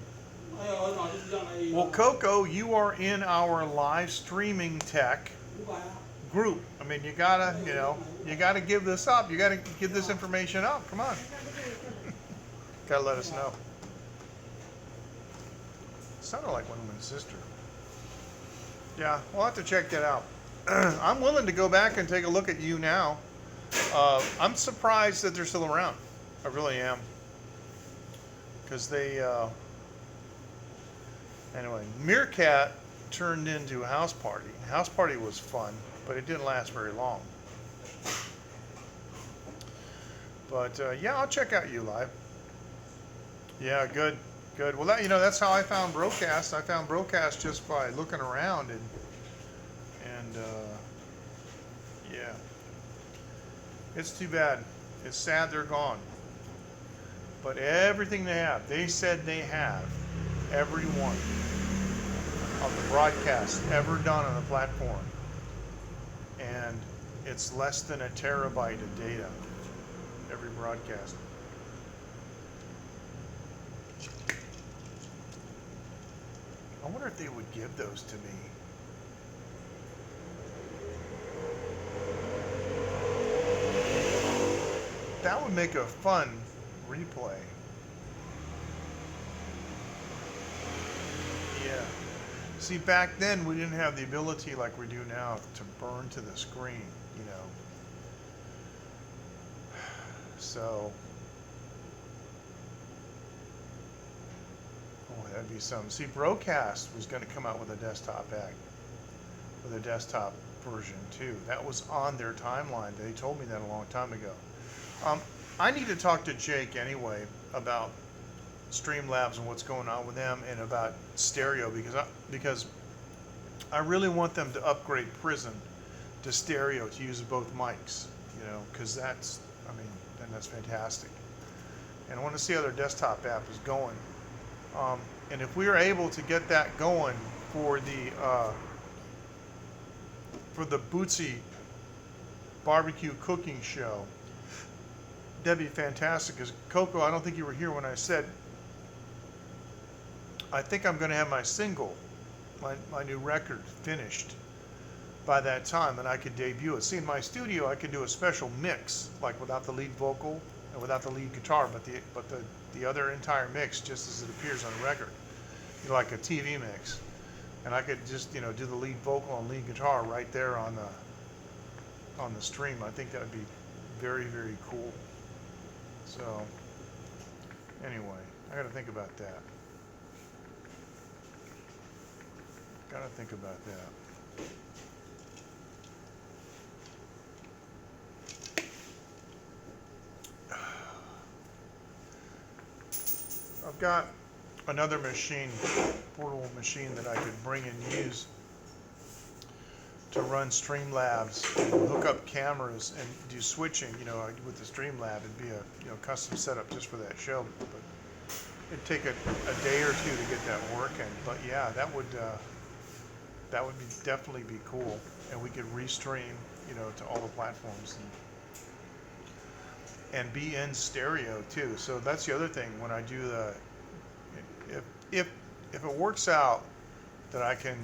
Well, Coco, you are in our live streaming tech group. I mean, you gotta give this up. You gotta give this information up. Come on. Gotta let us know. Sounded like Wenwen's sister. Yeah, we'll have to check that out. I'm willing to go back and take a look at you now. I'm surprised that they're still around. I really am. Because they, anyway, Meerkat turned into House Party. House Party was fun, but it didn't last very long. But yeah, I'll check out you live. Yeah, good. Well, that's how I found Broadcast. I found Broadcast just by looking around and yeah, it's too bad. It's sad they're gone. But everything they said they have every one of the broadcasts ever done on the platform, and it's less than a terabyte of data. Every broadcast. I wonder if they would give those to me. That would make a fun replay. Yeah. See, back then we didn't have the ability like we do now to burn to the screen, So, that'd be something. See, Broadcast was going to come out with a desktop version too. That was on their timeline. They told me that a long time ago. I need to talk to Jake anyway about Streamlabs and what's going on with them, and about stereo, because I really want them to upgrade Prism to stereo to use both mics. Because that's fantastic. And I want to see how their desktop app is going. And if we are able to get that going for the Bootsy barbecue cooking show, that'd be fantastic. Because Coco, I don't think you were here when I said I think I'm going to have my single, my new record, finished by that time, and I could debut it. See, in my studio, I could do a special mix, like without the lead vocal and without the lead guitar, but the other entire mix just as it appears on the record, like a TV mix. And I could just do the lead vocal and lead guitar right there on the stream. I think that would be very, very cool. So anyway, I got to think about that. Gotta think about that. I've got another machine, portable machine that I could bring and use to run Streamlabs and hook up cameras and do switching. With the Streamlab, it'd be a custom setup just for that show. But it'd take a day or two to get that working. But yeah, that would definitely be cool, and we could restream, to all the platforms and be in stereo too. So that's the other thing when I do if it works out that I can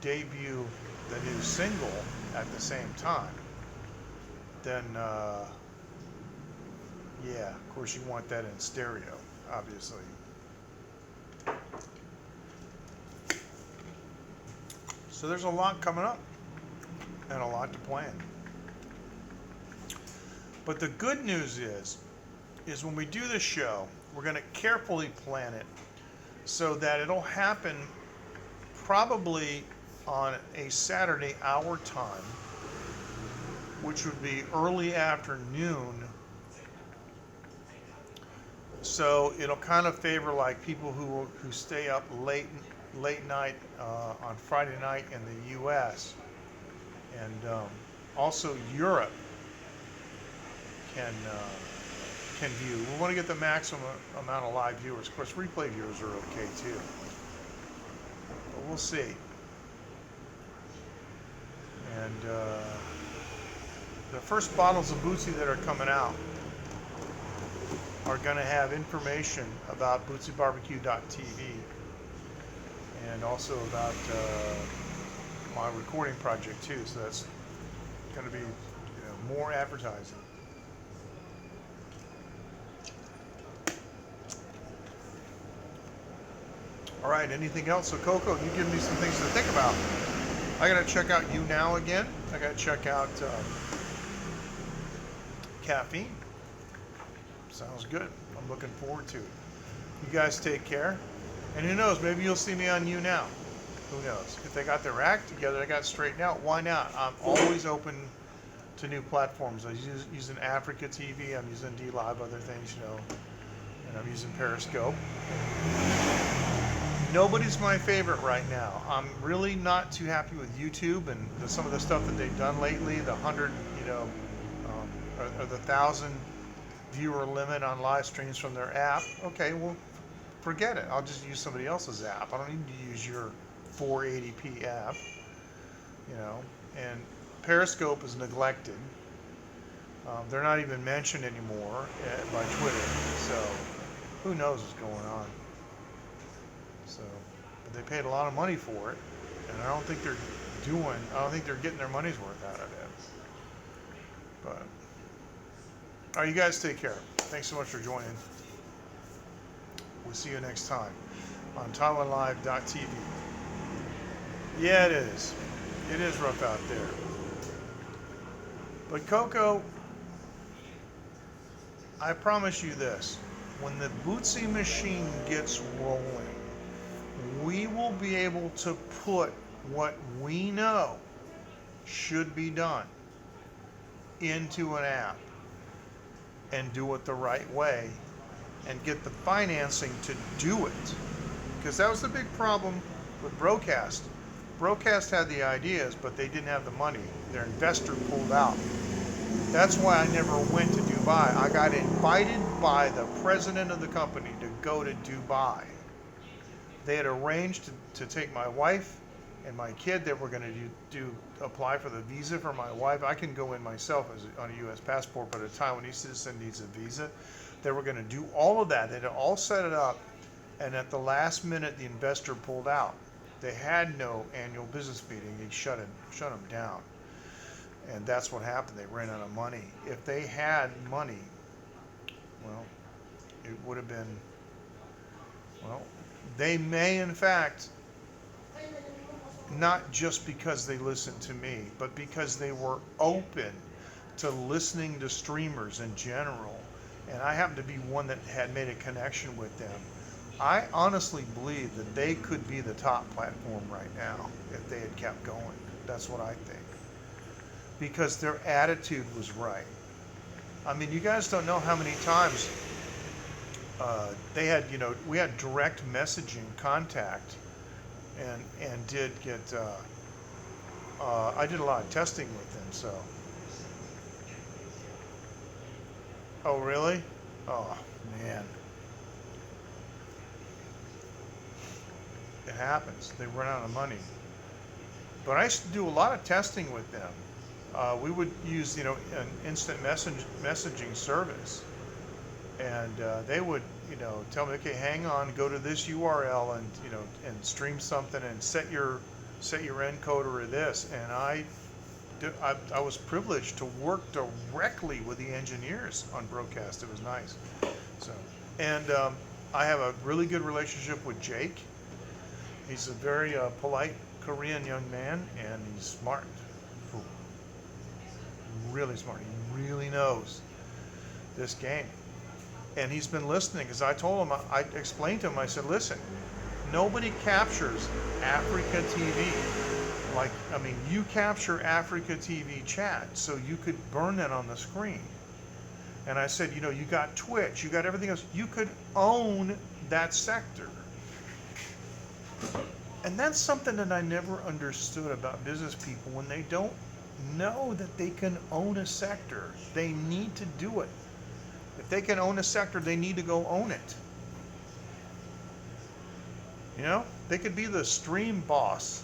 debut the new single at the same time, then yeah, of course you want that in stereo, obviously. So there's a lot coming up and a lot to plan. But the good news is when we do this show, we're going to carefully plan it so that it'll happen probably on a Saturday our time, which would be early afternoon. So it'll kind of favor like people who stay up late night on Friday night in the U.S. and also Europe can view. We want to get the maximum amount of live viewers. Of course, replay viewers are okay too. we'll see. And the first bottles of Bootsy that are coming out are going to have information about BootsyBarbecue.tv and also about my recording project too. So that's going to be more advertising. All right, anything else? So Coco, you give me some things to think about. I got to check out You Now again. I got to check out Caffeine. Sounds good. I'm looking forward to it. You guys take care. And who knows, maybe you'll see me on You Now. Who knows? If they got their act together, they got it straightened out, why not? I'm always open to new platforms. I'm using Africa TV, I'm using DLive, other things, and I'm using Periscope. Nobody's my favorite right now. I'm really not too happy with YouTube and some of the stuff that they've done lately, the 100, or the 1,000 viewer limit on live streams from their app. Okay, well, forget it. I'll just use somebody else's app. I don't need to use your 480p app, and Periscope is neglected. They're not even mentioned anymore by Twitter, so who knows what's going on. So, but they paid a lot of money for it, and I don't think they're getting their money's worth out of it. But, all right, you guys take care. Thanks so much for joining. We'll see you next time on TaiwanLive.tv. Yeah, it is. It is rough out there. But Coco, I promise you this. When the Bootsy machine gets rolling, we will be able to put what we know should be done into an app and do it the right way and get the financing to do it. Because that was the big problem with Broadcast. Broadcast had the ideas, but they didn't have the money. Their investor pulled out. That's why I never went to Dubai. I got invited by the president of the company to go to Dubai. They had arranged to take my wife and my kid. They were going to apply for the visa for my wife. I can go in myself on a U.S. passport, but a Taiwanese citizen needs a visa. They were going to do all of that. They had all set it up, and at the last minute, the investor pulled out. They had no annual business meeting. They shut them down, and that's what happened. They ran out of money. If they had money, well, it would have been, well, they may, in fact, not just because they listened to me, but because they were open to listening to streamers in general. And I happened to be one that had made a connection with them. I honestly believe that they could be the top platform right now if they had kept going. That's what I think. Because their attitude was right. I mean, you guys don't know how many times they had, we had direct messaging contact and did get, I did a lot of testing with them, so. Oh, really? Oh, man. It happens. They run out of money. But I used to do a lot of testing with them. We would use, an instant messaging service. And they would, tell me, okay, hang on, go to this URL and, and stream something and set your encoder or this. And I was privileged to work directly with the engineers on Broadcast. It was nice. So, and I have a really good relationship with Jake. He's a very polite Korean young man, and he's smart. Really smart. He really knows this game. And he's been listening, because I told him, I explained to him, I said, listen, nobody captures Africa TV. You capture Africa TV chat, so you could burn that on the screen. And I said, you got Twitch, you got everything else. You could own that sector. And that's something that I never understood about business people. When they don't know that they can own a sector, they need to do it. If they can own a sector, they need to go own it. They could be the stream boss.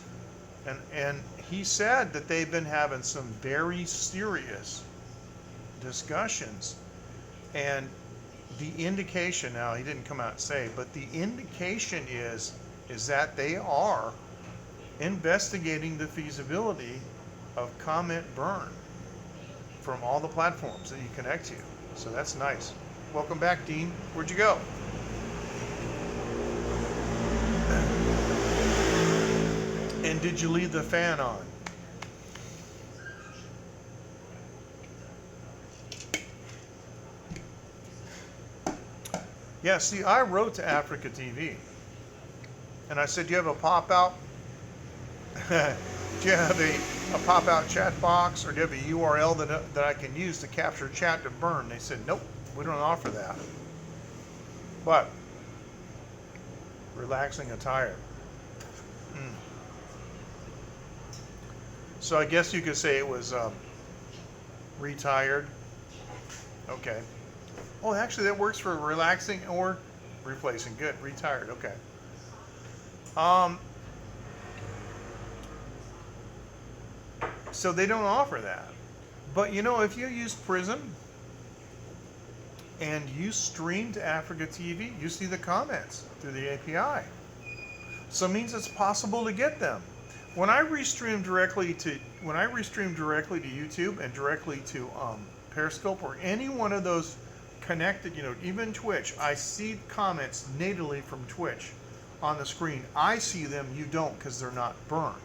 And he said that they've been having some very serious discussions. And the indication, now he didn't come out and say, but the indication is that they are investigating the feasibility of comment burn from all the platforms that you connect to. So that's nice. Welcome back, Dean. Where'd you go? And did you leave the fan on? Yeah, see, I wrote to Africa TV. And I said, do you have a pop-out? Do you have a pop-out chat box? Or do you have a URL that I can use to capture chat to burn? They said, nope, we don't offer that. But, relaxing attire. So I guess you could say it was retired. Okay. Oh, actually that works for relaxing or replacing. Good, retired, okay. So they don't offer that. But you know, if you use Prism and you stream to Africa TV, you see the comments through the API. So it means it's possible to get them. When I restream directly to YouTube and directly to Periscope or any one of those connected, you know, even Twitch, I see comments natively from Twitch on the screen. I see them, you don't, because they're not burned.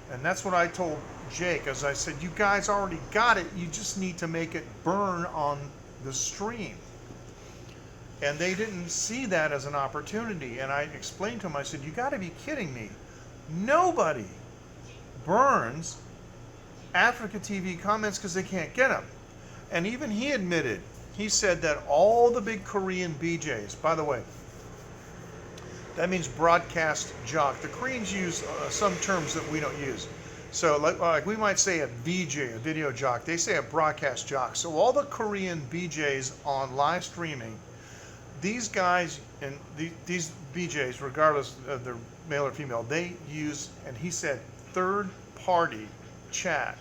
And that's what I told Jake, as I said, you guys already got it, you just need to make it burn on the stream. And they didn't see that as an opportunity. And I explained to him, I said, you got to be kidding me. Nobody burns Africa TV comments because they can't get them. And even he admitted, he said that all the big Korean BJs, by the way, that means broadcast jock. The Koreans use some terms that we don't use. So like we might say a VJ, a video jock. They say a broadcast jock. So all the Korean BJs on live streaming, these guys and these BJs, regardless of their male or female, they use, and he said, third-party chat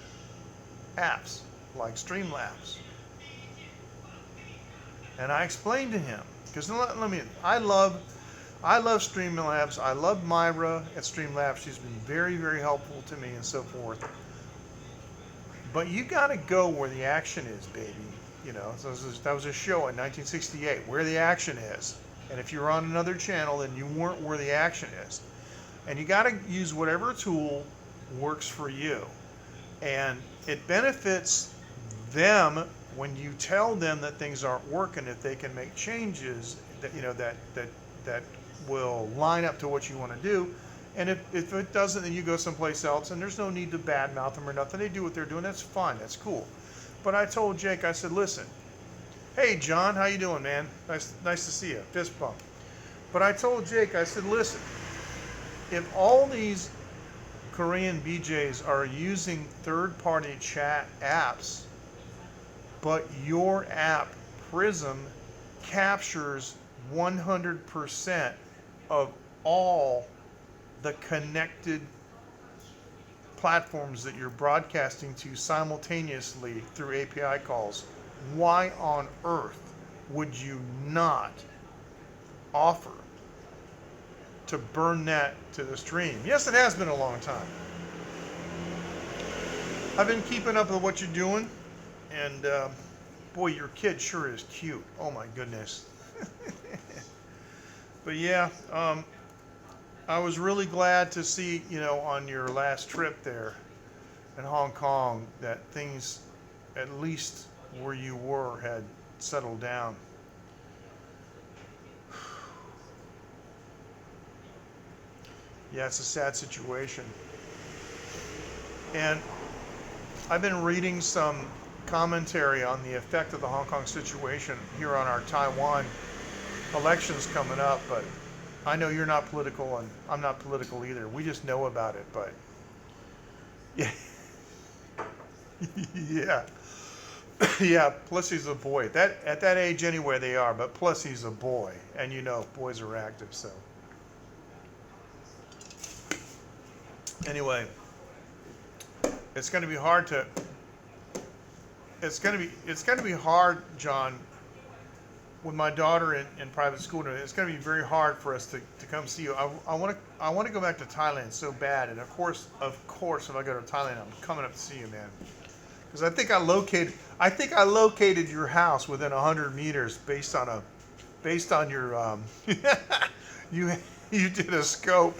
apps like Streamlabs. And I explained to him, because I love Streamlabs. I love Myra at Streamlabs. She's been very, very helpful to me and so forth. But you got to go where the action is, baby. You know, so that was a show in 1968, where the action is. And if you're on another channel, then you weren't where the action is. And you got to use whatever tool works for you. And it benefits them when you tell them that things aren't working, if they can make changes that, you know, that will line up to what you want to do. And if it doesn't, then you go someplace else, and there's no need to badmouth them or nothing. They do what they're doing. That's fine. That's cool. But I told Jake, I said, listen, hey, John, how you doing, man? Nice to see you. Fist bump. But I told Jake, I said, listen, if all these Korean BJs are using third-party chat apps, but your app, Prism, captures 100% of all the connected platforms that you're broadcasting to simultaneously through API calls, why on earth would you not offer to burn that to the stream? Yes, it has been a long time. I've been keeping up with what you're doing, and boy, your kid sure is cute. Oh my goodness. But yeah, I was really glad to see, you know, on your last trip there in Hong Kong, that things, at least where you were, had settled down. Yeah, it's a sad situation. And I've been reading some commentary on the effect of the Hong Kong situation here on our Taiwan elections coming up, but I know you're not political, and I'm not political either. We just know about it, but yeah. Yeah. Yeah, plus he's a boy. At that age anyway they are, but plus he's a boy. And you know, boys are active, so. Anyway, it's going to be hard to. It's going to be hard, John. With my daughter in private school, it's going to be very hard for us to come see you. I want to go back to Thailand so bad, and of course, if I go to Thailand, I'm coming up to see you, man. Because I think I located your house within 100 meters based on your you did a scope,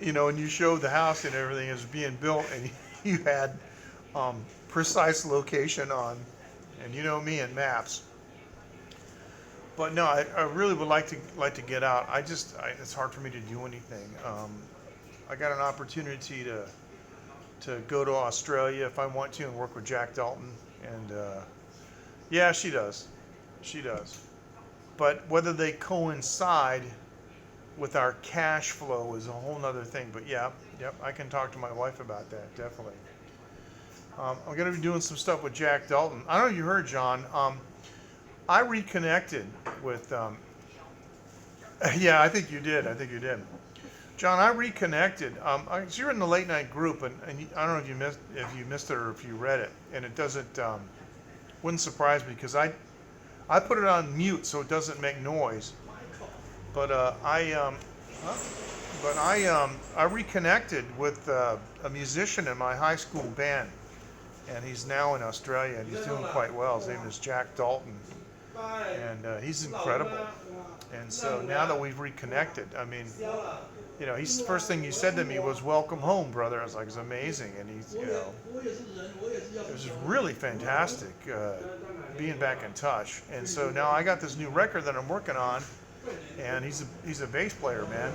and you showed the house and everything is being built, and you had precise location on, and you know me and maps. But no, I really would like to get out. It's hard for me to do anything. I got an opportunity to go to Australia if I want to and work with Jack Dalton, and yeah, she does. But whether they coincide with our cash flow is a whole nother thing. But yep, I can talk to my wife about that, definitely. I'm going to be doing some stuff with Jack Dalton. I don't know if you heard, John. I reconnected with, yeah, I think you did. John, I reconnected. So you're in the late night group, and I don't know if you missed it or if you read it, and it wouldn't surprise me because I put it on mute so it doesn't make noise. But I reconnected with a musician in my high school band, and he's now in Australia and he's doing quite well. His name is Jack Dalton. And he's incredible. And so now that we've reconnected, I mean, he's the first thing he said to me was, "Welcome home, brother." I was like, "It's amazing," and he's, it was really fantastic being back in touch. And so now I got this new record that I'm working on, and he's a bass player, man.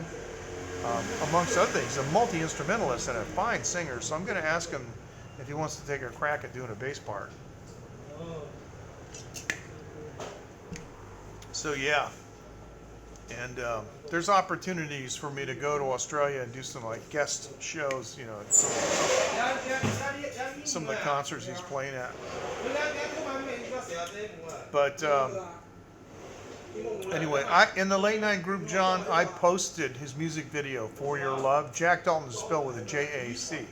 Amongst other things, a multi-instrumentalist and a fine singer. So I'm going to ask him if he wants to take a crack at doing a bass part. So yeah, and there's opportunities for me to go to Australia and do some like guest shows, at some of the concerts he's playing at. But anyway, in the late night group, John, I posted his music video, "For Your Love." Jack Dalton is spelled with a J-A-C.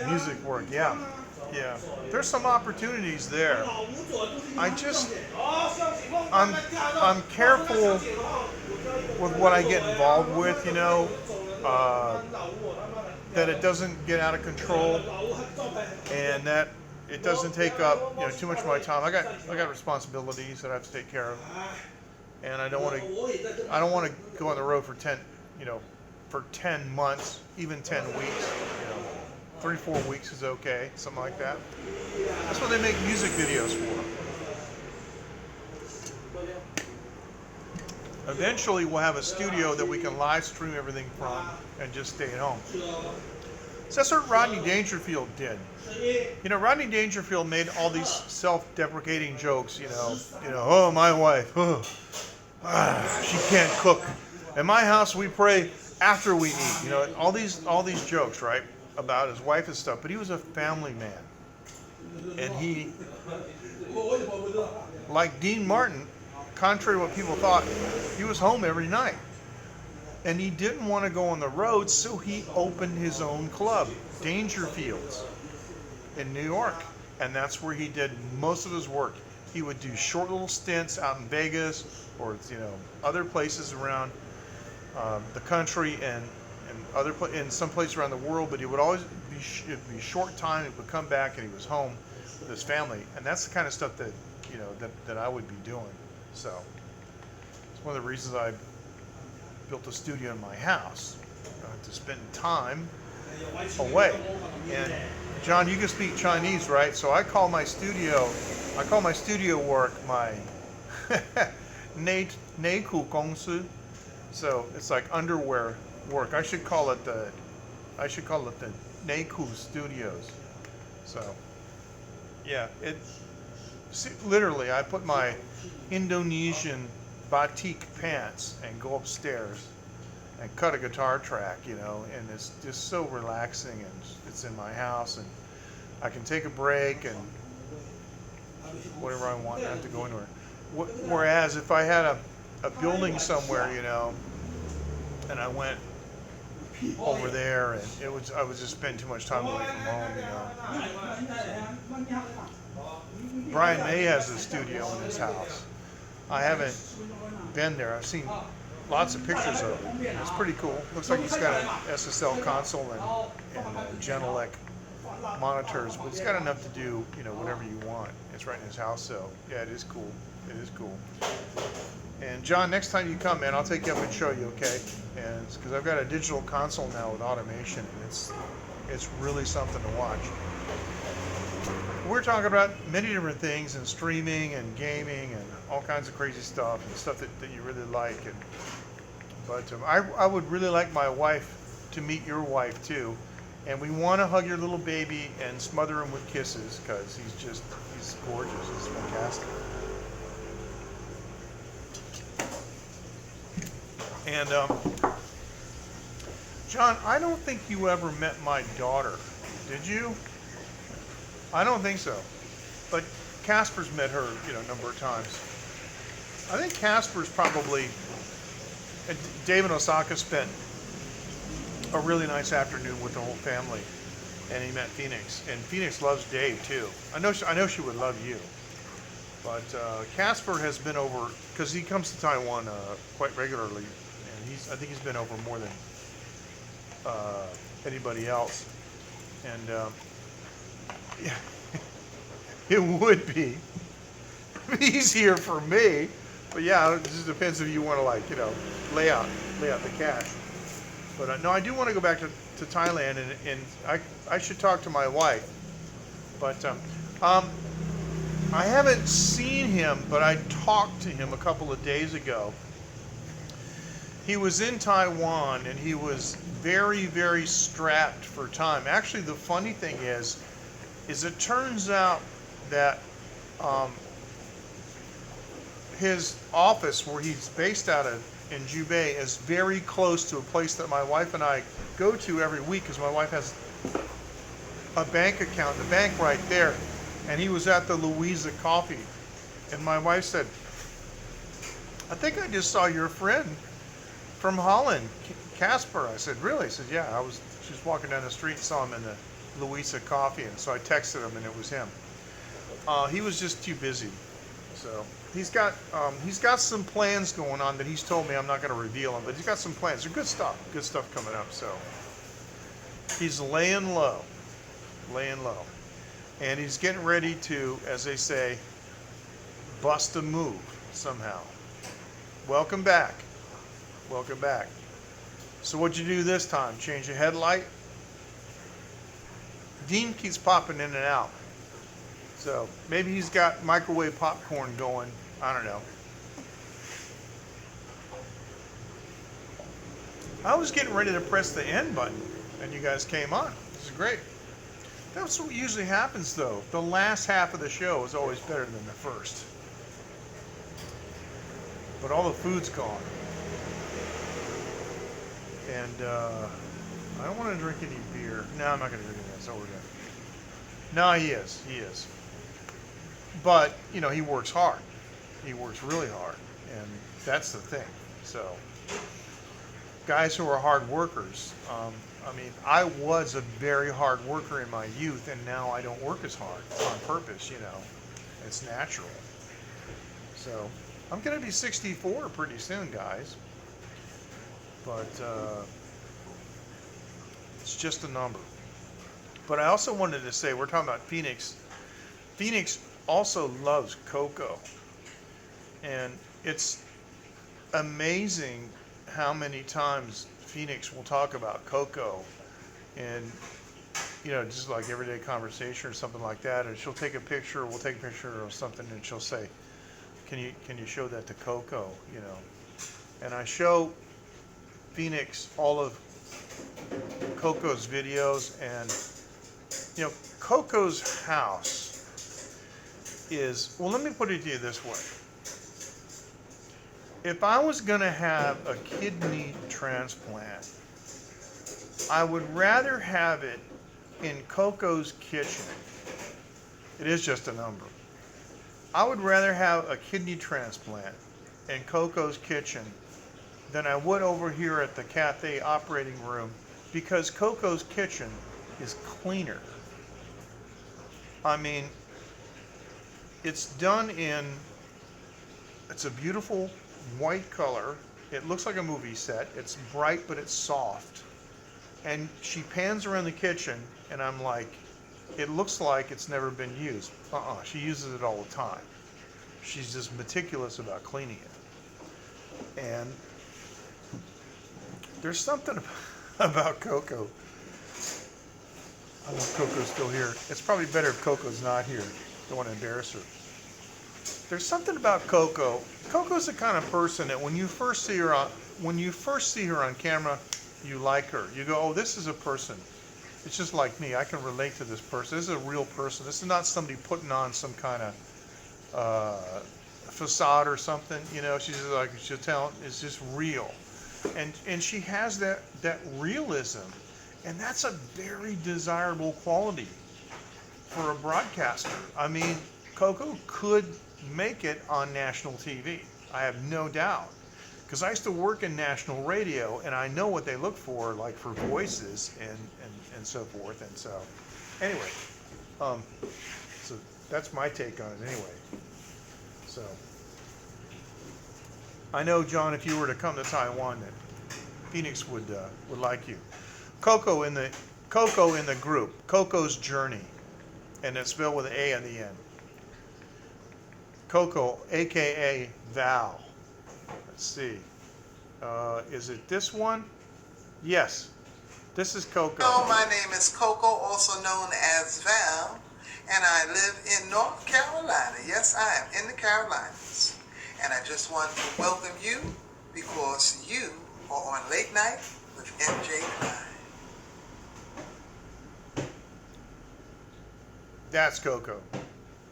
Music work, yeah. There's some opportunities there. I'm careful with what I get involved with, that it doesn't get out of control, and that it doesn't take up, too much of my time. I got responsibilities that I have to take care of, and I don't want to go on the road for 10 months, even 10 weeks. 3 or 4 weeks is okay, something like that. That's what they make music videos for. Eventually, we'll have a studio that we can live stream everything from and just stay at home. So that's what Rodney Dangerfield did. Rodney Dangerfield made all these self-deprecating jokes. Oh, my wife, she can't cook. In my house, we pray after we eat. All these jokes, right? About his wife and stuff, but he was a family man, and he, like Dean Martin, contrary to what people thought, he was home every night, and he didn't want to go on the road, so he opened his own club, Dangerfield's, in New York, and that's where he did most of his work. He would do short little stints out in Vegas or other places around the country and in some place around the world, but he would always be short time. He would come back and he was home with his family, and that's the kind of stuff that that I would be doing. So it's one of the reasons I built a studio in my house, to spend time away. And John, you can speak Chinese, right? So I call my studio work my内裤公司. So it's like underwear work. I should call it the Neiku Studios. So yeah, literally I put my Indonesian batik pants and go upstairs and cut a guitar track, and it's just so relaxing, and it's in my house, and I can take a break and whatever I want, not have to go anywhere. Whereas if I had a building somewhere, and I went over there, and I was just spending too much time away from home, you know. Brian May has a studio in his house. I haven't been there. I've seen lots of pictures of it. It's pretty cool. Looks like he's got an SSL console and Genelec monitors, but it's got enough to do, you know, whatever you want. It's right in his house, so yeah, it is cool. It is cool. And John, next time you come, man, I'll take you up and show you, okay? And because I've got a digital console now with automation, and it's really something to watch. We're talking about many different things, and streaming and gaming and all kinds of crazy stuff and stuff that you really like. But I would really like my wife to meet your wife too. And we want to hug your little baby and smother him with kisses because he's gorgeous. He's fantastic. And John, I don't think you ever met my daughter, did you? I don't think so. But Casper's met her, you know, a number of times. I think Casper's probably, and Dave and Osaka spent a really nice afternoon with the whole family, and he met Phoenix. And Phoenix loves Dave too. I know she would love you. But Casper has been over, because he comes to Taiwan quite regularly, and I think he's been over more than anybody else. And yeah, it would be easier for me, but yeah, it just depends if you want to, like, you know, lay out the cash. But no, I do want to go back to Thailand, and I should talk to my wife. But I haven't seen him, but I talked to him a couple of days ago. He was in Taiwan, and he was very, very strapped for time. Actually, the funny thing is it turns out that his office, where he's based out of in Jubei, is very close to a place that my wife and I go to every week, because my wife has a bank account, the bank right there. And he was at the Louisa Coffee, and my wife said, "I think I just saw your friend from Holland, Casper." I said, "Really?" He said, "Yeah, she was walking down the street and saw him in the Louisa Coffee," and so I texted him, and it was him. He was just too busy. So he's got some plans going on that he's told me I'm not going to reveal them, but he's got some plans. They're good stuff coming up. So he's laying low, and he's getting ready to, as they say, bust a move somehow. Welcome back. So what'd you do this time? Change a headlight? Dean keeps popping in and out. So maybe he's got microwave popcorn going. I don't know. I was getting ready to press the end button, and you guys came on. This is great. That's what usually happens, though. The last half of the show is always better than the first. But all the food's gone. And I don't want to drink any beer. No, I'm not going to drink any. That's all we're doing. No, he is. But, you know, he works hard. He works really hard. And that's the thing. So, guys who are hard workers, I mean, I was a very hard worker in my youth, and now I don't work as hard on purpose, you know. It's natural. So, I'm going to be 64 pretty soon, guys. But it's just a number. But I also wanted to say, we're talking about Phoenix. Phoenix also loves cocoa. And it's amazing how many times Phoenix will talk about cocoa, and, you know, just like everyday conversation or something like that. And she'll take a picture, we'll take a picture or something, and she'll say, can you show that to Coco, you know? And I show Phoenix all of Coco's videos, and, you know, Coco's house is, well, let me put it to you this way. If I was going to have a kidney transplant, I would rather have it in Coco's kitchen. It is just a number. I would rather have a kidney transplant in Coco's kitchen than I would over here at the Cathay operating room because Coco's kitchen is cleaner. I mean, it's done in, it's a beautiful white color. It looks like a movie set. It's bright, but it's soft. And she pans around the kitchen, and I'm like, it looks like it's never been used. She uses it all the time. She's just meticulous about cleaning it. And there's something about Coco. I don't know if Coco's still here. It's probably better if Coco's not here. Don't want to embarrass her. There's something about Coco. Coco's the kind of person that when you first see her on camera, you like her. You go, oh, this is a person. It's just like me. I can relate to this person. This is a real person. This is not somebody putting on some kind of facade or something. You know, she's just like, she'll tell, it's just real. And she has that realism. And that's a very desirable quality for a broadcaster. I mean, Coco could make it on national TV. I have no doubt. Because I used to work in national radio, and I know what they look for, like for voices and so forth. And so, anyway, so that's my take on it anyway. So, I know, John, if you were to come to Taiwan, that Phoenix would like you. Coco in the group, Coco's Journey, and it's spelled with an A on the end. Coco, aka Val. Let's see. Is it this one? Yes. This is Coco. Hello, my name is Coco, also known as Val, and I live in North Carolina. Yes, I am in the Carolinas. And I just want to welcome you because you are on Late Night with MJ Klein. That's Coco.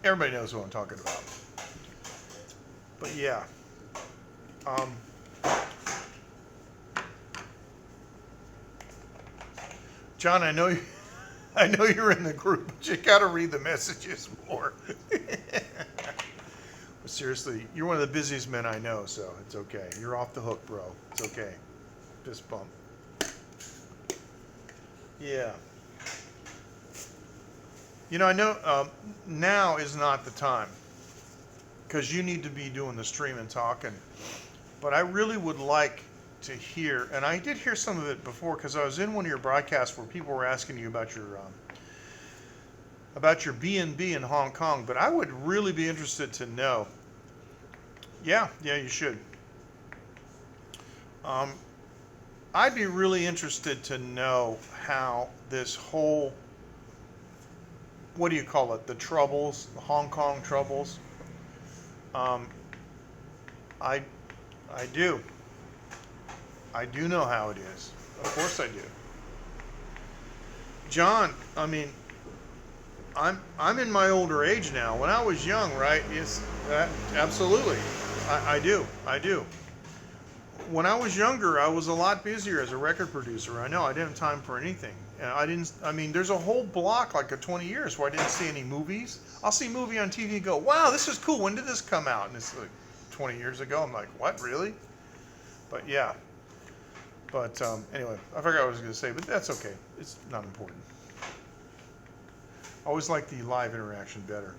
Everybody knows what I'm talking about. But yeah. John, I know you're in the group, but you got to read the messages more. But seriously, you're one of the busiest men I know, so it's okay. You're off the hook, bro. It's okay. Fist bump. Yeah. You know, I know now is not the time because you need to be doing the stream and talking. But I really would like to hear, and I did hear some of it before because I was in one of your broadcasts where people were asking you about your B&B in Hong Kong. But I would really be interested to know. Yeah, you should. I'd be really interested to know how this whole, what do you call it, the troubles, the Hong Kong troubles. I do. I do know how it is. Of course I do. John, I mean, I'm in my older age now. When I was young, right? Yes, absolutely. I do. When I was younger, I was a lot busier as a record producer. I know I didn't have time for anything. I mean, there's a whole block, like a 20 years, where I didn't see any movies. I'll see a movie on TV and go, wow, this is cool. When did this come out? And it's like 20 years ago. I'm like, what, really? But yeah. But anyway, I forgot what I was going to say, but that's okay. It's not important. I always like the live interaction better.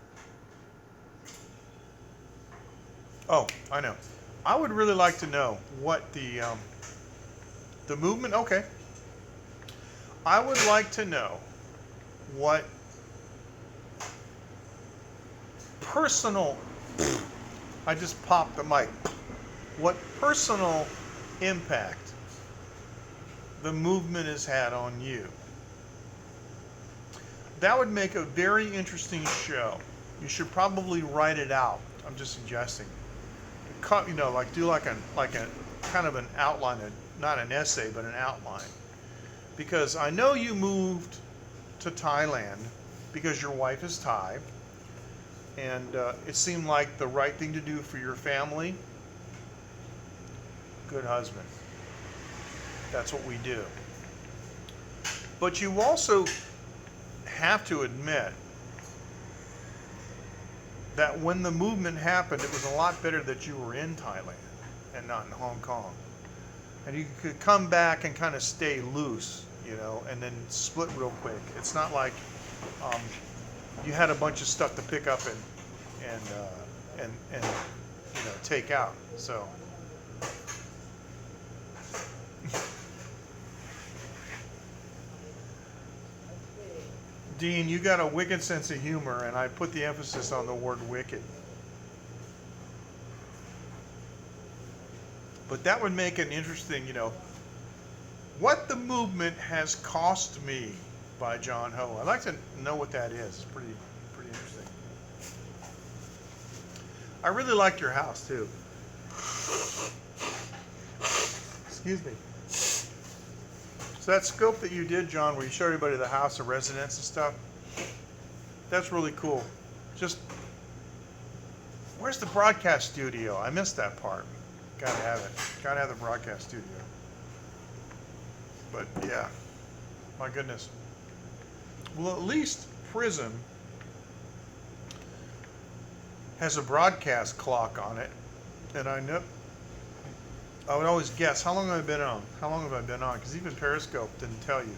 Oh, I know. I would really like to know what the movement. Okay. I would like to know what personal. I just popped the mic. What personal impact the movement has had on you. That would make a very interesting show. You should probably write it out. I'm just suggesting. You know, like do like a kind of an outline, not an essay, but an outline. Because I know you moved to Thailand because your wife is Thai, and it seemed like the right thing to do for your family. Good husband. That's what we do. But you also have to admit that when the movement happened, it was a lot better that you were in Thailand and not in Hong Kong. And you could come back and kind of stay loose you know, and then split real quick. It's not like you had a bunch of stuff to pick up and you know, take out. So Dean, you got a wicked sense of humor, and I put the emphasis on the word wicked. But that would make an interesting, you know, What the Movement Has Cost Me by John Ho. I'd like to know what that is. It's pretty interesting. I really liked your house too. Excuse me. So that scope that you did, John, where you showed everybody the house, the residence and stuff, that's really cool. Just, where's the broadcast studio? I missed that part. Gotta have it. Gotta have the broadcast studio. But yeah, my goodness. Well, at least Prism has a broadcast clock on it, and I know. I would always guess, how long have I been on? How long have I been on? Because even Periscope didn't tell you.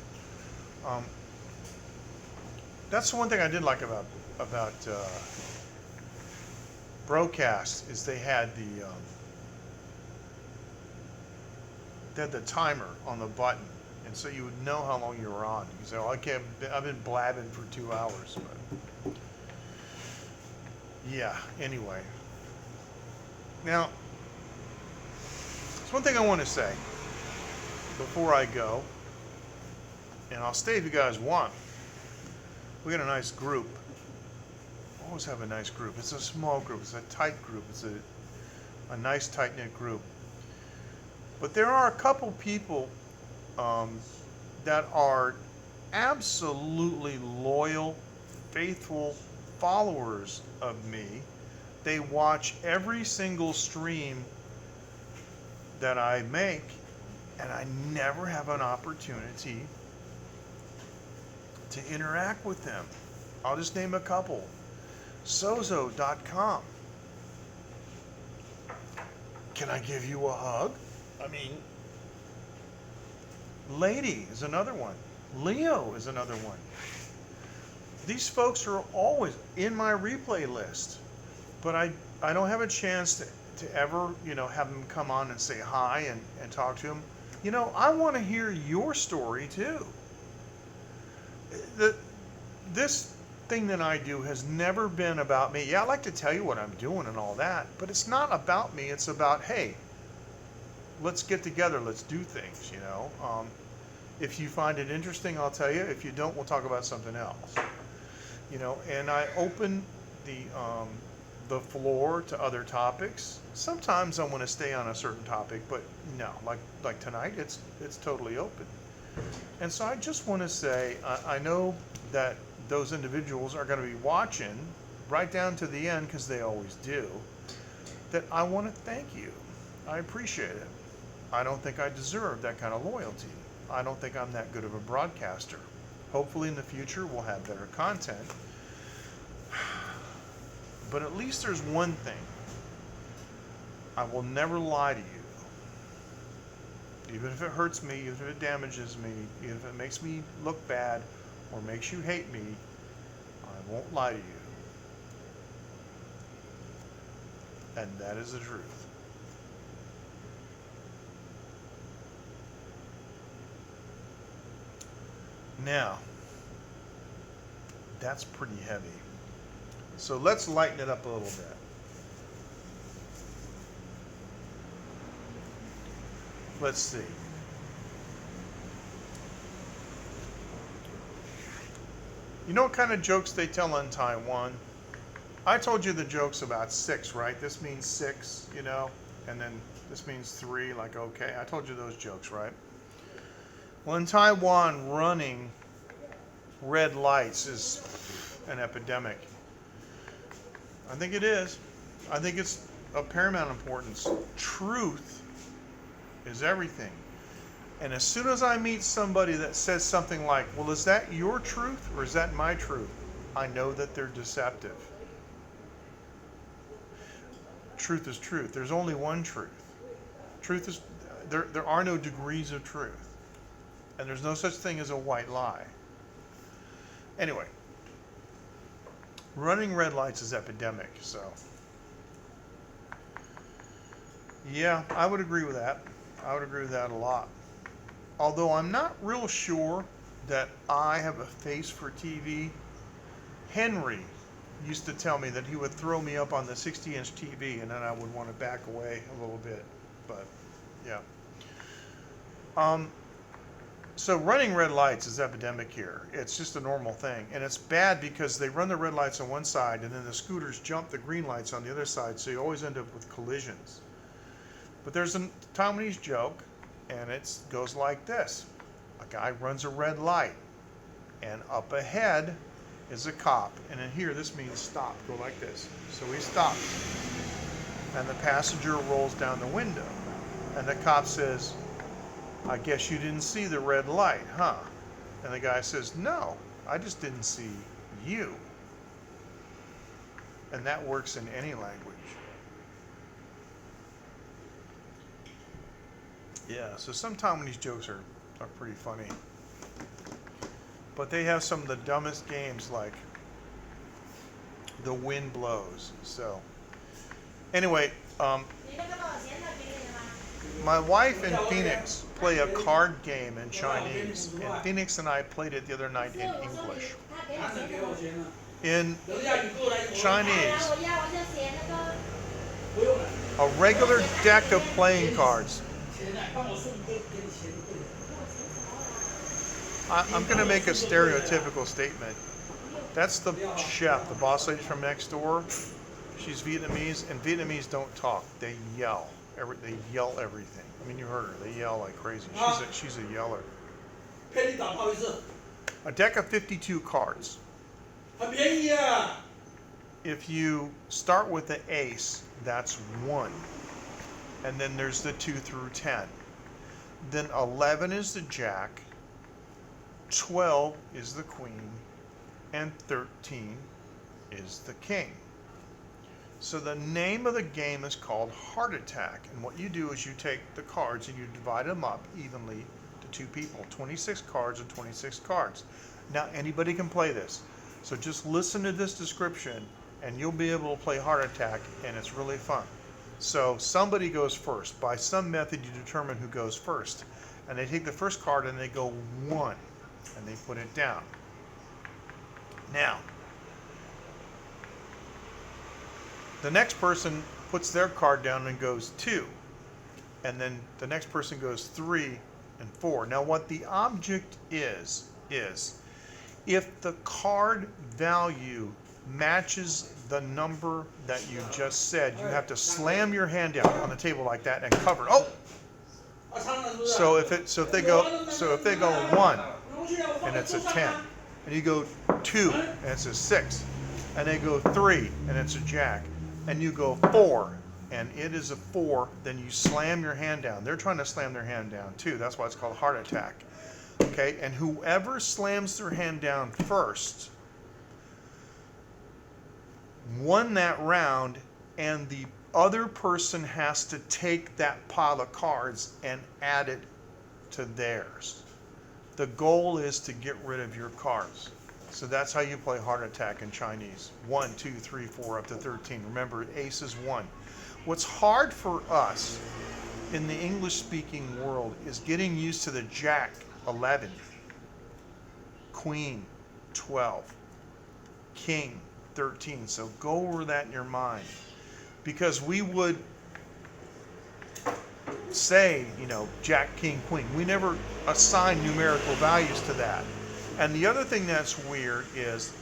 That's the one thing I did like about broadcast, is they had the timer on the button, and so you would know how long you were on. You say, "Oh, I've been blabbing for 2 hours," but yeah. Anyway, now there's one thing I want to say before I go, and I'll stay if you guys want. We got a nice group. Always have a nice group. It's a small group. It's a tight group. It's a nice tight-knit group. But there are a couple people that are absolutely loyal, faithful followers of me. They watch every single stream that I make, and I never have an opportunity to interact with them. I'll just name a couple. Sozo.com. Can I give you a hug? I mean, Lady is another one. Leo is another one. These folks are always in my replay list, but I don't have a chance to ever, you know, have them come on and say hi and talk to them. You know, I want to hear your story too. This thing that I do has never been about me. Yeah, I like to tell you what I'm doing and all that, but it's not about me. It's about, hey, let's get together, let's do things, you know. If you find it interesting, I'll tell you. If you don't, we'll talk about something else. You know, and I open the floor to other topics. Sometimes I want to stay on a certain topic, but no, like tonight, it's totally open. And so I just want to say, I know that those individuals are going to be watching right down to the end, because they always do, that I want to thank you. I appreciate it. I don't think I deserve that kind of loyalty. I don't think I'm that good of a broadcaster. Hopefully in the future we'll have better content. But at least there's one thing. I will never lie to you. Even if it hurts me, even if it damages me, even if it makes me look bad or makes you hate me, I won't lie to you. And that is the truth. Now, that's pretty heavy. So let's lighten it up a little bit. Let's see. You know what kind of jokes they tell in Taiwan? I told you the jokes about 6, right? This means 6, you know, and then this means 3, like okay. I told you those jokes, right? Well, in Taiwan, running red lights is an epidemic. I think it is. I think it's of paramount importance. Truth is everything. And as soon as I meet somebody that says something like, well, is that your truth or is that my truth? I know that they're deceptive. Truth is truth. There's only one truth. Truth is, there are no degrees of truth. And there's no such thing as a white lie. Anyway, running red lights is epidemic, so. Yeah, I would agree with that. I would agree with that a lot. Although I'm not real sure that I have a face for TV. Henry used to tell me that he would throw me up on the 60-inch TV and then I would want to back away a little bit. But, yeah. So running red lights is epidemic here. It's just a normal thing. And it's bad because they run the red lights on one side and then the scooters jump the green lights on the other side, so you always end up with collisions. But there's a Taiwanese joke, and it goes like this. A guy runs a red light, and up ahead is a cop. And in here, this means stop. Go like this. So he stops. And the passenger rolls down the window. And the cop says, I guess you didn't see the red light, huh? And the guy says, no, I just didn't see you. And that works in any language. Yeah, so some Taiwanese jokes are pretty funny. But they have some of the dumbest games, like the wind blows. So, anyway, my wife and Phoenix play a card game in Chinese, and Phoenix and I played it the other night in English. In Chinese, a regular deck of playing cards. I'm going to make a stereotypical statement. That's the chef, the boss lady from next door. She's Vietnamese, and Vietnamese don't talk. They yell. They yell everything. I mean, you heard her. They yell like crazy. She's a yeller. A deck of 52 cards. If you start with the ace, that's 1. And then there's the 2 through 10. Then 11 is the jack, 12 is the queen, and 13 is the king. So the name of the game is called Heart Attack. And what you do is you take the cards and you divide them up evenly to 2 people. 26 cards and 26 cards. Now anybody can play this. So just listen to this description and you'll be able to play Heart Attack, and it's really fun. So somebody goes first. By some method you determine who goes first. And they take the first card and they go 1 and they put it down. Now, the next person puts their card down and goes 2. And then the next person goes 3 and 4. Now what the object is if the card value matches the number that you just said, you have to slam your hand down on the table like that and cover. Oh! So if they go 1 and it's a 10, and you go 2 and it's a 6, and they go 3 and it's a jack, and you go 4 and it is a 4, then you slam your hand down. They're trying to slam their hand down too. That's why it's called Heart Attack. Okay, and whoever slams their hand down first won that round, and the other person has to take that pile of cards and add it to theirs. The goal is to get rid of your cards. So that's how you play Heart Attack in Chinese. 1, 2, 3, 4, up to 13. Remember, ace is 1. What's hard for us in the English-speaking world is getting used to the jack, 11, queen, 12, king, 13. So go over that in your mind. Because we would say, jack, king, queen. We never assign numerical values to that. And the other thing that's weird is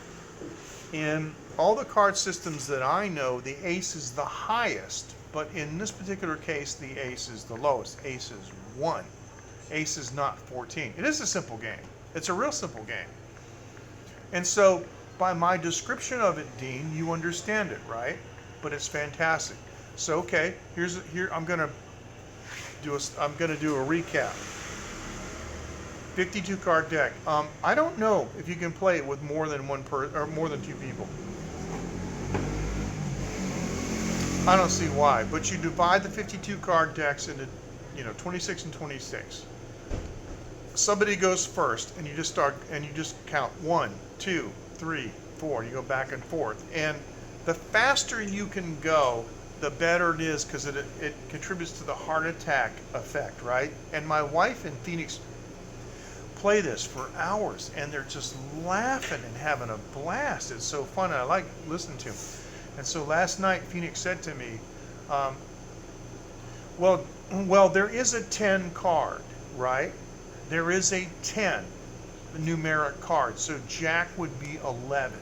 in all the card systems that I know, the ace is the highest. But in this particular case, the ace is the lowest. Ace is 1. Ace is not 14. It is a simple game. It's a real simple game. And so by my description of it, Dean, you understand it, right? But it's fantastic. So okay, here I'm gonna do a recap. 52 card deck. I don't know if you can play it with more than more than 2 people. I don't see why, but you divide the 52 card decks into 26 and 26. somebody goes first, and you just start, and you just count 1, 2, 3, 4. You go back and forth, and the faster you can go, the better it is, because it contributes to the heart attack effect, right? And my wife in Phoenix play this for hours, and they're just laughing and having a blast. It's so fun, and I like listening to them. And so last night, Phoenix said to me, well, there is a 10 card, right? There is a 10 numeric card, so Jack would be 11.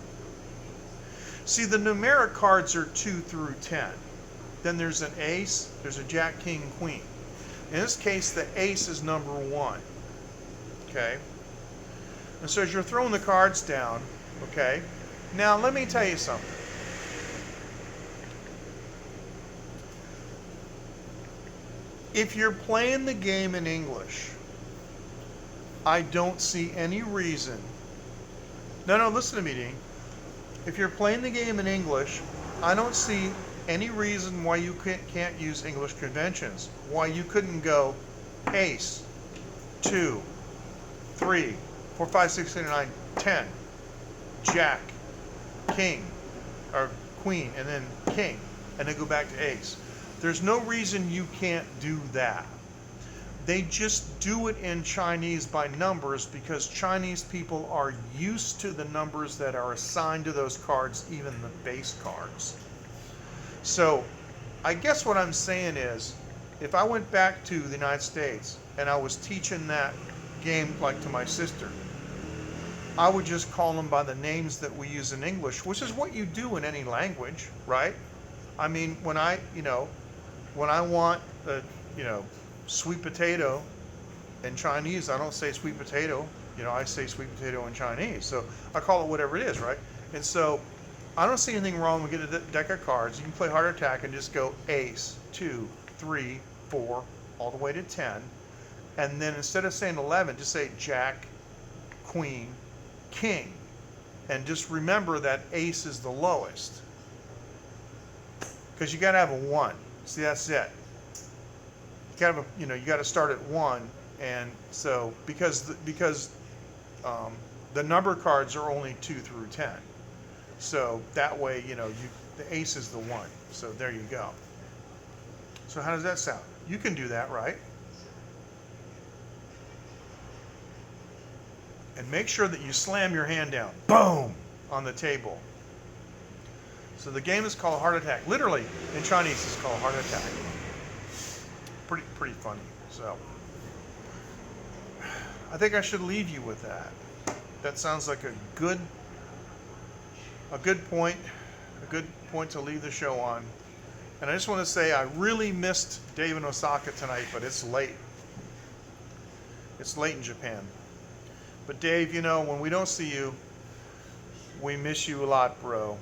See, the numeric cards are 2 through 10. Then there's an ace, there's a Jack, King, Queen. In this case, the ace is number 1. Okay? And so as you're throwing the cards down, okay? Now, let me tell you something. If you're playing the game in English, I don't see any reason. No, listen to me, Dean. If you're playing the game in English, I don't see any reason why you can't use English conventions. Why you couldn't go ace, 2, 3, 4, 5, 6, 7, 8, 9, 10, Jack, King, or Queen, and then King, and then go back to ace. There's no reason you can't do that. They just do it in Chinese by numbers because Chinese people are used to the numbers that are assigned to those cards, even the base cards. So I guess what I'm saying is, if I went back to the United States and I was teaching that game like to my sister, I would just call them by the names that we use in English, which is what you do in any language, right? I mean, when I want a, sweet potato in Chinese, I don't say sweet potato, I say sweet potato in Chinese. So I call it whatever it is, right? And so I don't see anything wrong with getting a deck of cards. You can play heart attack and just go ace, 2, 3, 4, all the way to 10. And then instead of saying 11, just say Jack, Queen, King. And just remember that ace is the lowest. Because you got to have a 1. See, that's it. You got to have you got to start at 1, and so because the number cards are only 2 through 10, so that way the ace is the 1. So there you go. So how does that sound? You can do that, right? And make sure that you slam your hand down, boom, on the table. So the game is called Heart Attack. Literally, in Chinese, it's called Heart Attack. Pretty funny. So I think I should leave you with that. That sounds like a good point to leave the show on. And I just want to say I really missed Dave in Osaka tonight, but it's late. It's late in Japan. But Dave, when we don't see you, we miss you a lot, bro.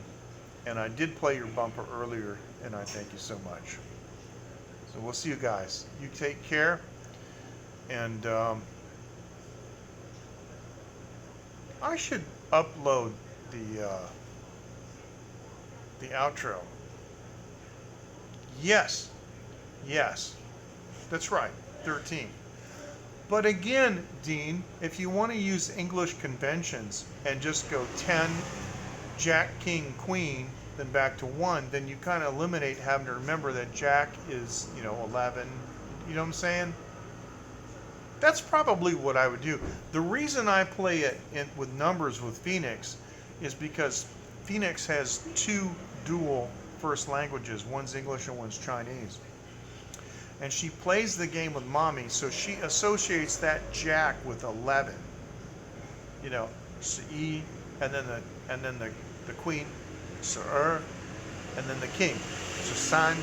And I did play your bumper earlier, and I thank you so much. So we'll see you guys. You take care, and I should upload the outro. Yes, that's right, 13. But again, Dean, if you want to use English conventions and just go 10, Jack, King, Queen, then back to 1, then you kind of eliminate having to remember that Jack is, 11. You know what I'm saying? That's probably what I would do. The reason I play it with numbers with Phoenix is because Phoenix has 2 dual first languages. One's English and one's Chinese. And she plays the game with mommy, so she associates that Jack with 11. E, and then the Queen, Sir, and then the King, San,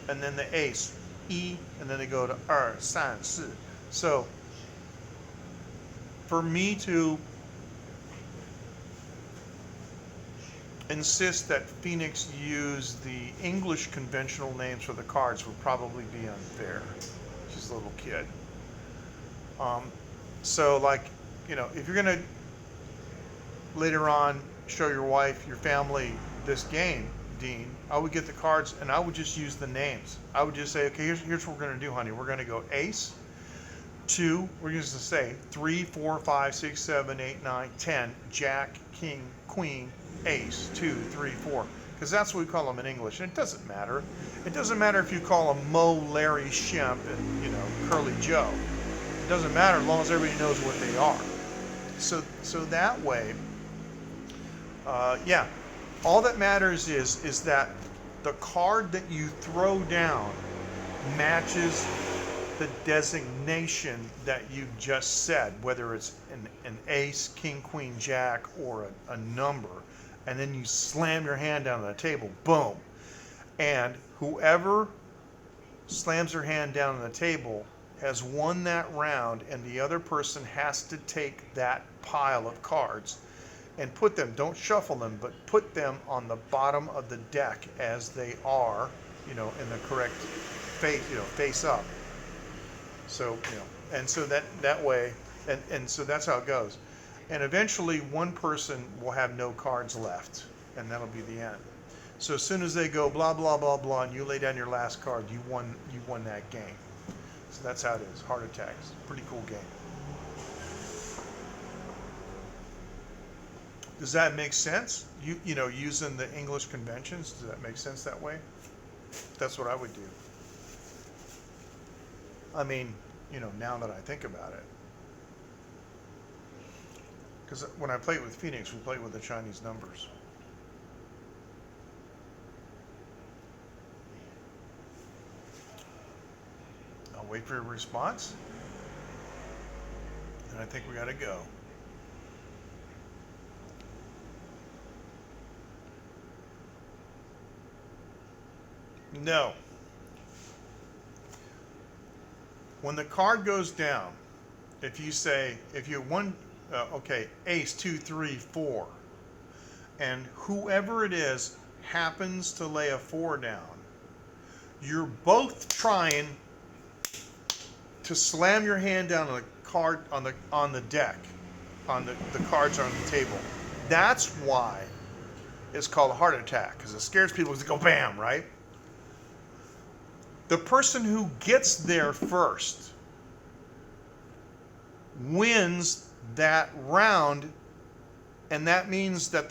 and then the Ace, E, and then they go to San, Si. So for me to insist that Phoenix use the English conventional names for the cards would probably be unfair. She's a little kid. So if you're gonna later on show your wife, your family this game, Dean, I would get the cards and I would just use the names. I would just say, okay, here's what we're gonna do, honey. We're gonna go ace, 2, we're going to say 3, 4, 5, 6, 7, 8, 9, 10, Jack, King, Queen, Ace, 2, 3, 4. Because that's what we call them in English. And it doesn't matter. It doesn't matter if you call them Mo, Larry, Shemp, and, you know, Curly Joe. It doesn't matter as long as everybody knows what they are. So that way, yeah, all that matters is that the card that you throw down matches the designation that you just said, whether it's an ace, king, queen, jack, or a number, and then you slam your hand down on the table, boom. And whoever slams their hand down on the table has won that round, and the other person has to take that pile of cards and put them, don't shuffle them, but put them on the bottom of the deck as they are, you know, in the correct face, you know, face up. So, you know, and so that way, and so that's how it goes. And eventually one person will have no cards left, and that'll be the end. So as soon as they go blah, blah, blah, blah, and you lay down your last card, you won that game. So that's how it is. Heart Attacks. Pretty cool game. Does that make sense? You know, using the English conventions, does that make sense that way? That's what I would do. I mean, you know, now that I think about it. Because when I played with Phoenix, we played with the Chinese numbers. I'll wait for your response. And I think we gotta go. No. When the card goes down, if you say, if you one, okay, ace, 2, 3, 4, and whoever it is happens to lay a 4 down, you're both trying to slam your hand down on the card on the deck, on the cards on the table. That's why it's called a heart attack, because it scares people to go bam, right? The person who gets there first wins that round, and that means that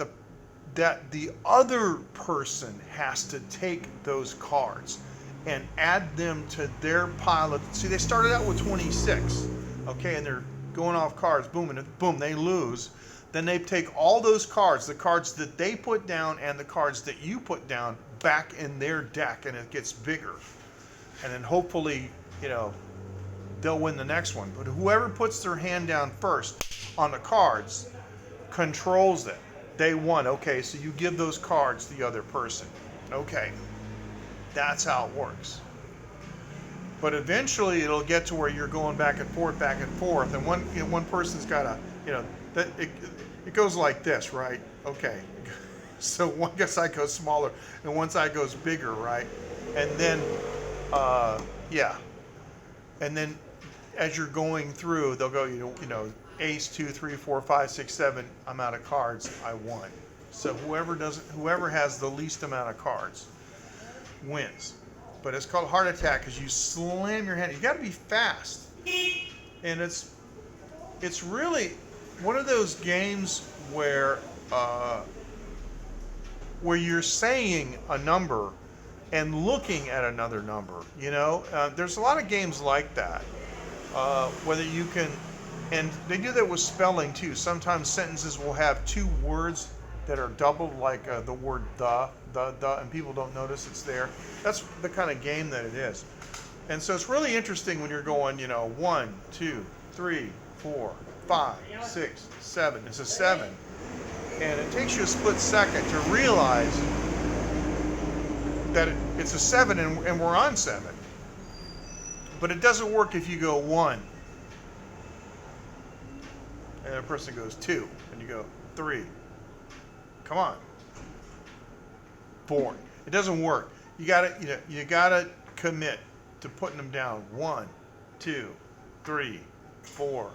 the other person has to take those cards and add them to their pile of, see, they started out with 26, okay, and they're going off cards, boom, and boom, they lose. Then they take all those cards, the cards that they put down and the cards that you put down, back in their deck, and it gets bigger. And then hopefully, you know, they'll win the next one. But whoever puts their hand down first on the cards controls it. They won. Okay, so you give those cards to the other person. Okay, that's how it works. But eventually it'll get to where you're going back and forth, and one person's got to, you know, that it goes like this, right? Okay, so one side goes smaller and one side goes bigger, right? And then yeah, and then as you're going through, they'll go, you know, ace, 2, 3, 4, 5, 6, 7. I'm out of cards. I won. So whoever has the least amount of cards wins. But it's called heart attack because you slam your hand. You got to be fast, and it's really one of those games where you're saying a number and looking at another number, you know. There's a lot of games like that. Whether you can, and they do that with spelling too. Sometimes sentences will have 2 words that are doubled, like the word the, and people don't notice it's there. That's the kind of game that it is. And so it's really interesting when you're going, you know, 1, 2, 3, 4, 5, 6, 7. It's a 7. And it takes you a split second to realize that it's a 7 and we're on 7. But it doesn't work if you go 1 and a person goes 2 and you go 3. Come on. 4. It doesn't work. You gotta commit to putting them down. 1, 2, 3, 4,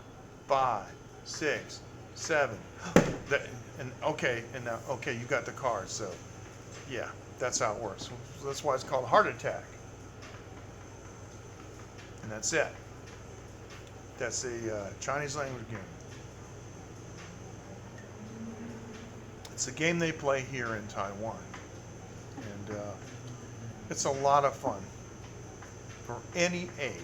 5, 6, 7. Okay, you got the card. So yeah, that's how it works. So that's why it's called heart attack. And that's it. That's a Chinese language game. It's a game they play here in Taiwan. And it's a lot of fun for any age.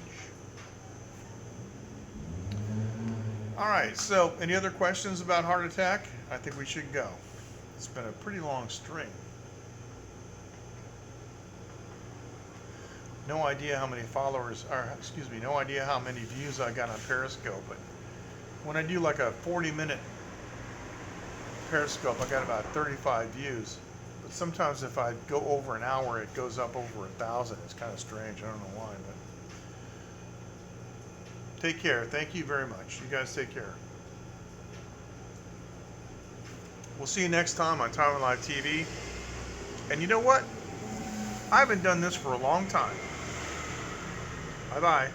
All right, so any other questions about heart attack? I think we should go. It's been a pretty long string. No idea how many followers, or excuse me, no idea how many views I got on Periscope, but when I do like a 40-minute Periscope, I got about 35 views. But sometimes if I go over an hour, it goes up over 1,000. It's kind of strange. I don't know why, but take care. Thank you very much. You guys take care. We'll see you next time on Taiwan Live TV. And you know what? I haven't done this for a long time. Bye-bye.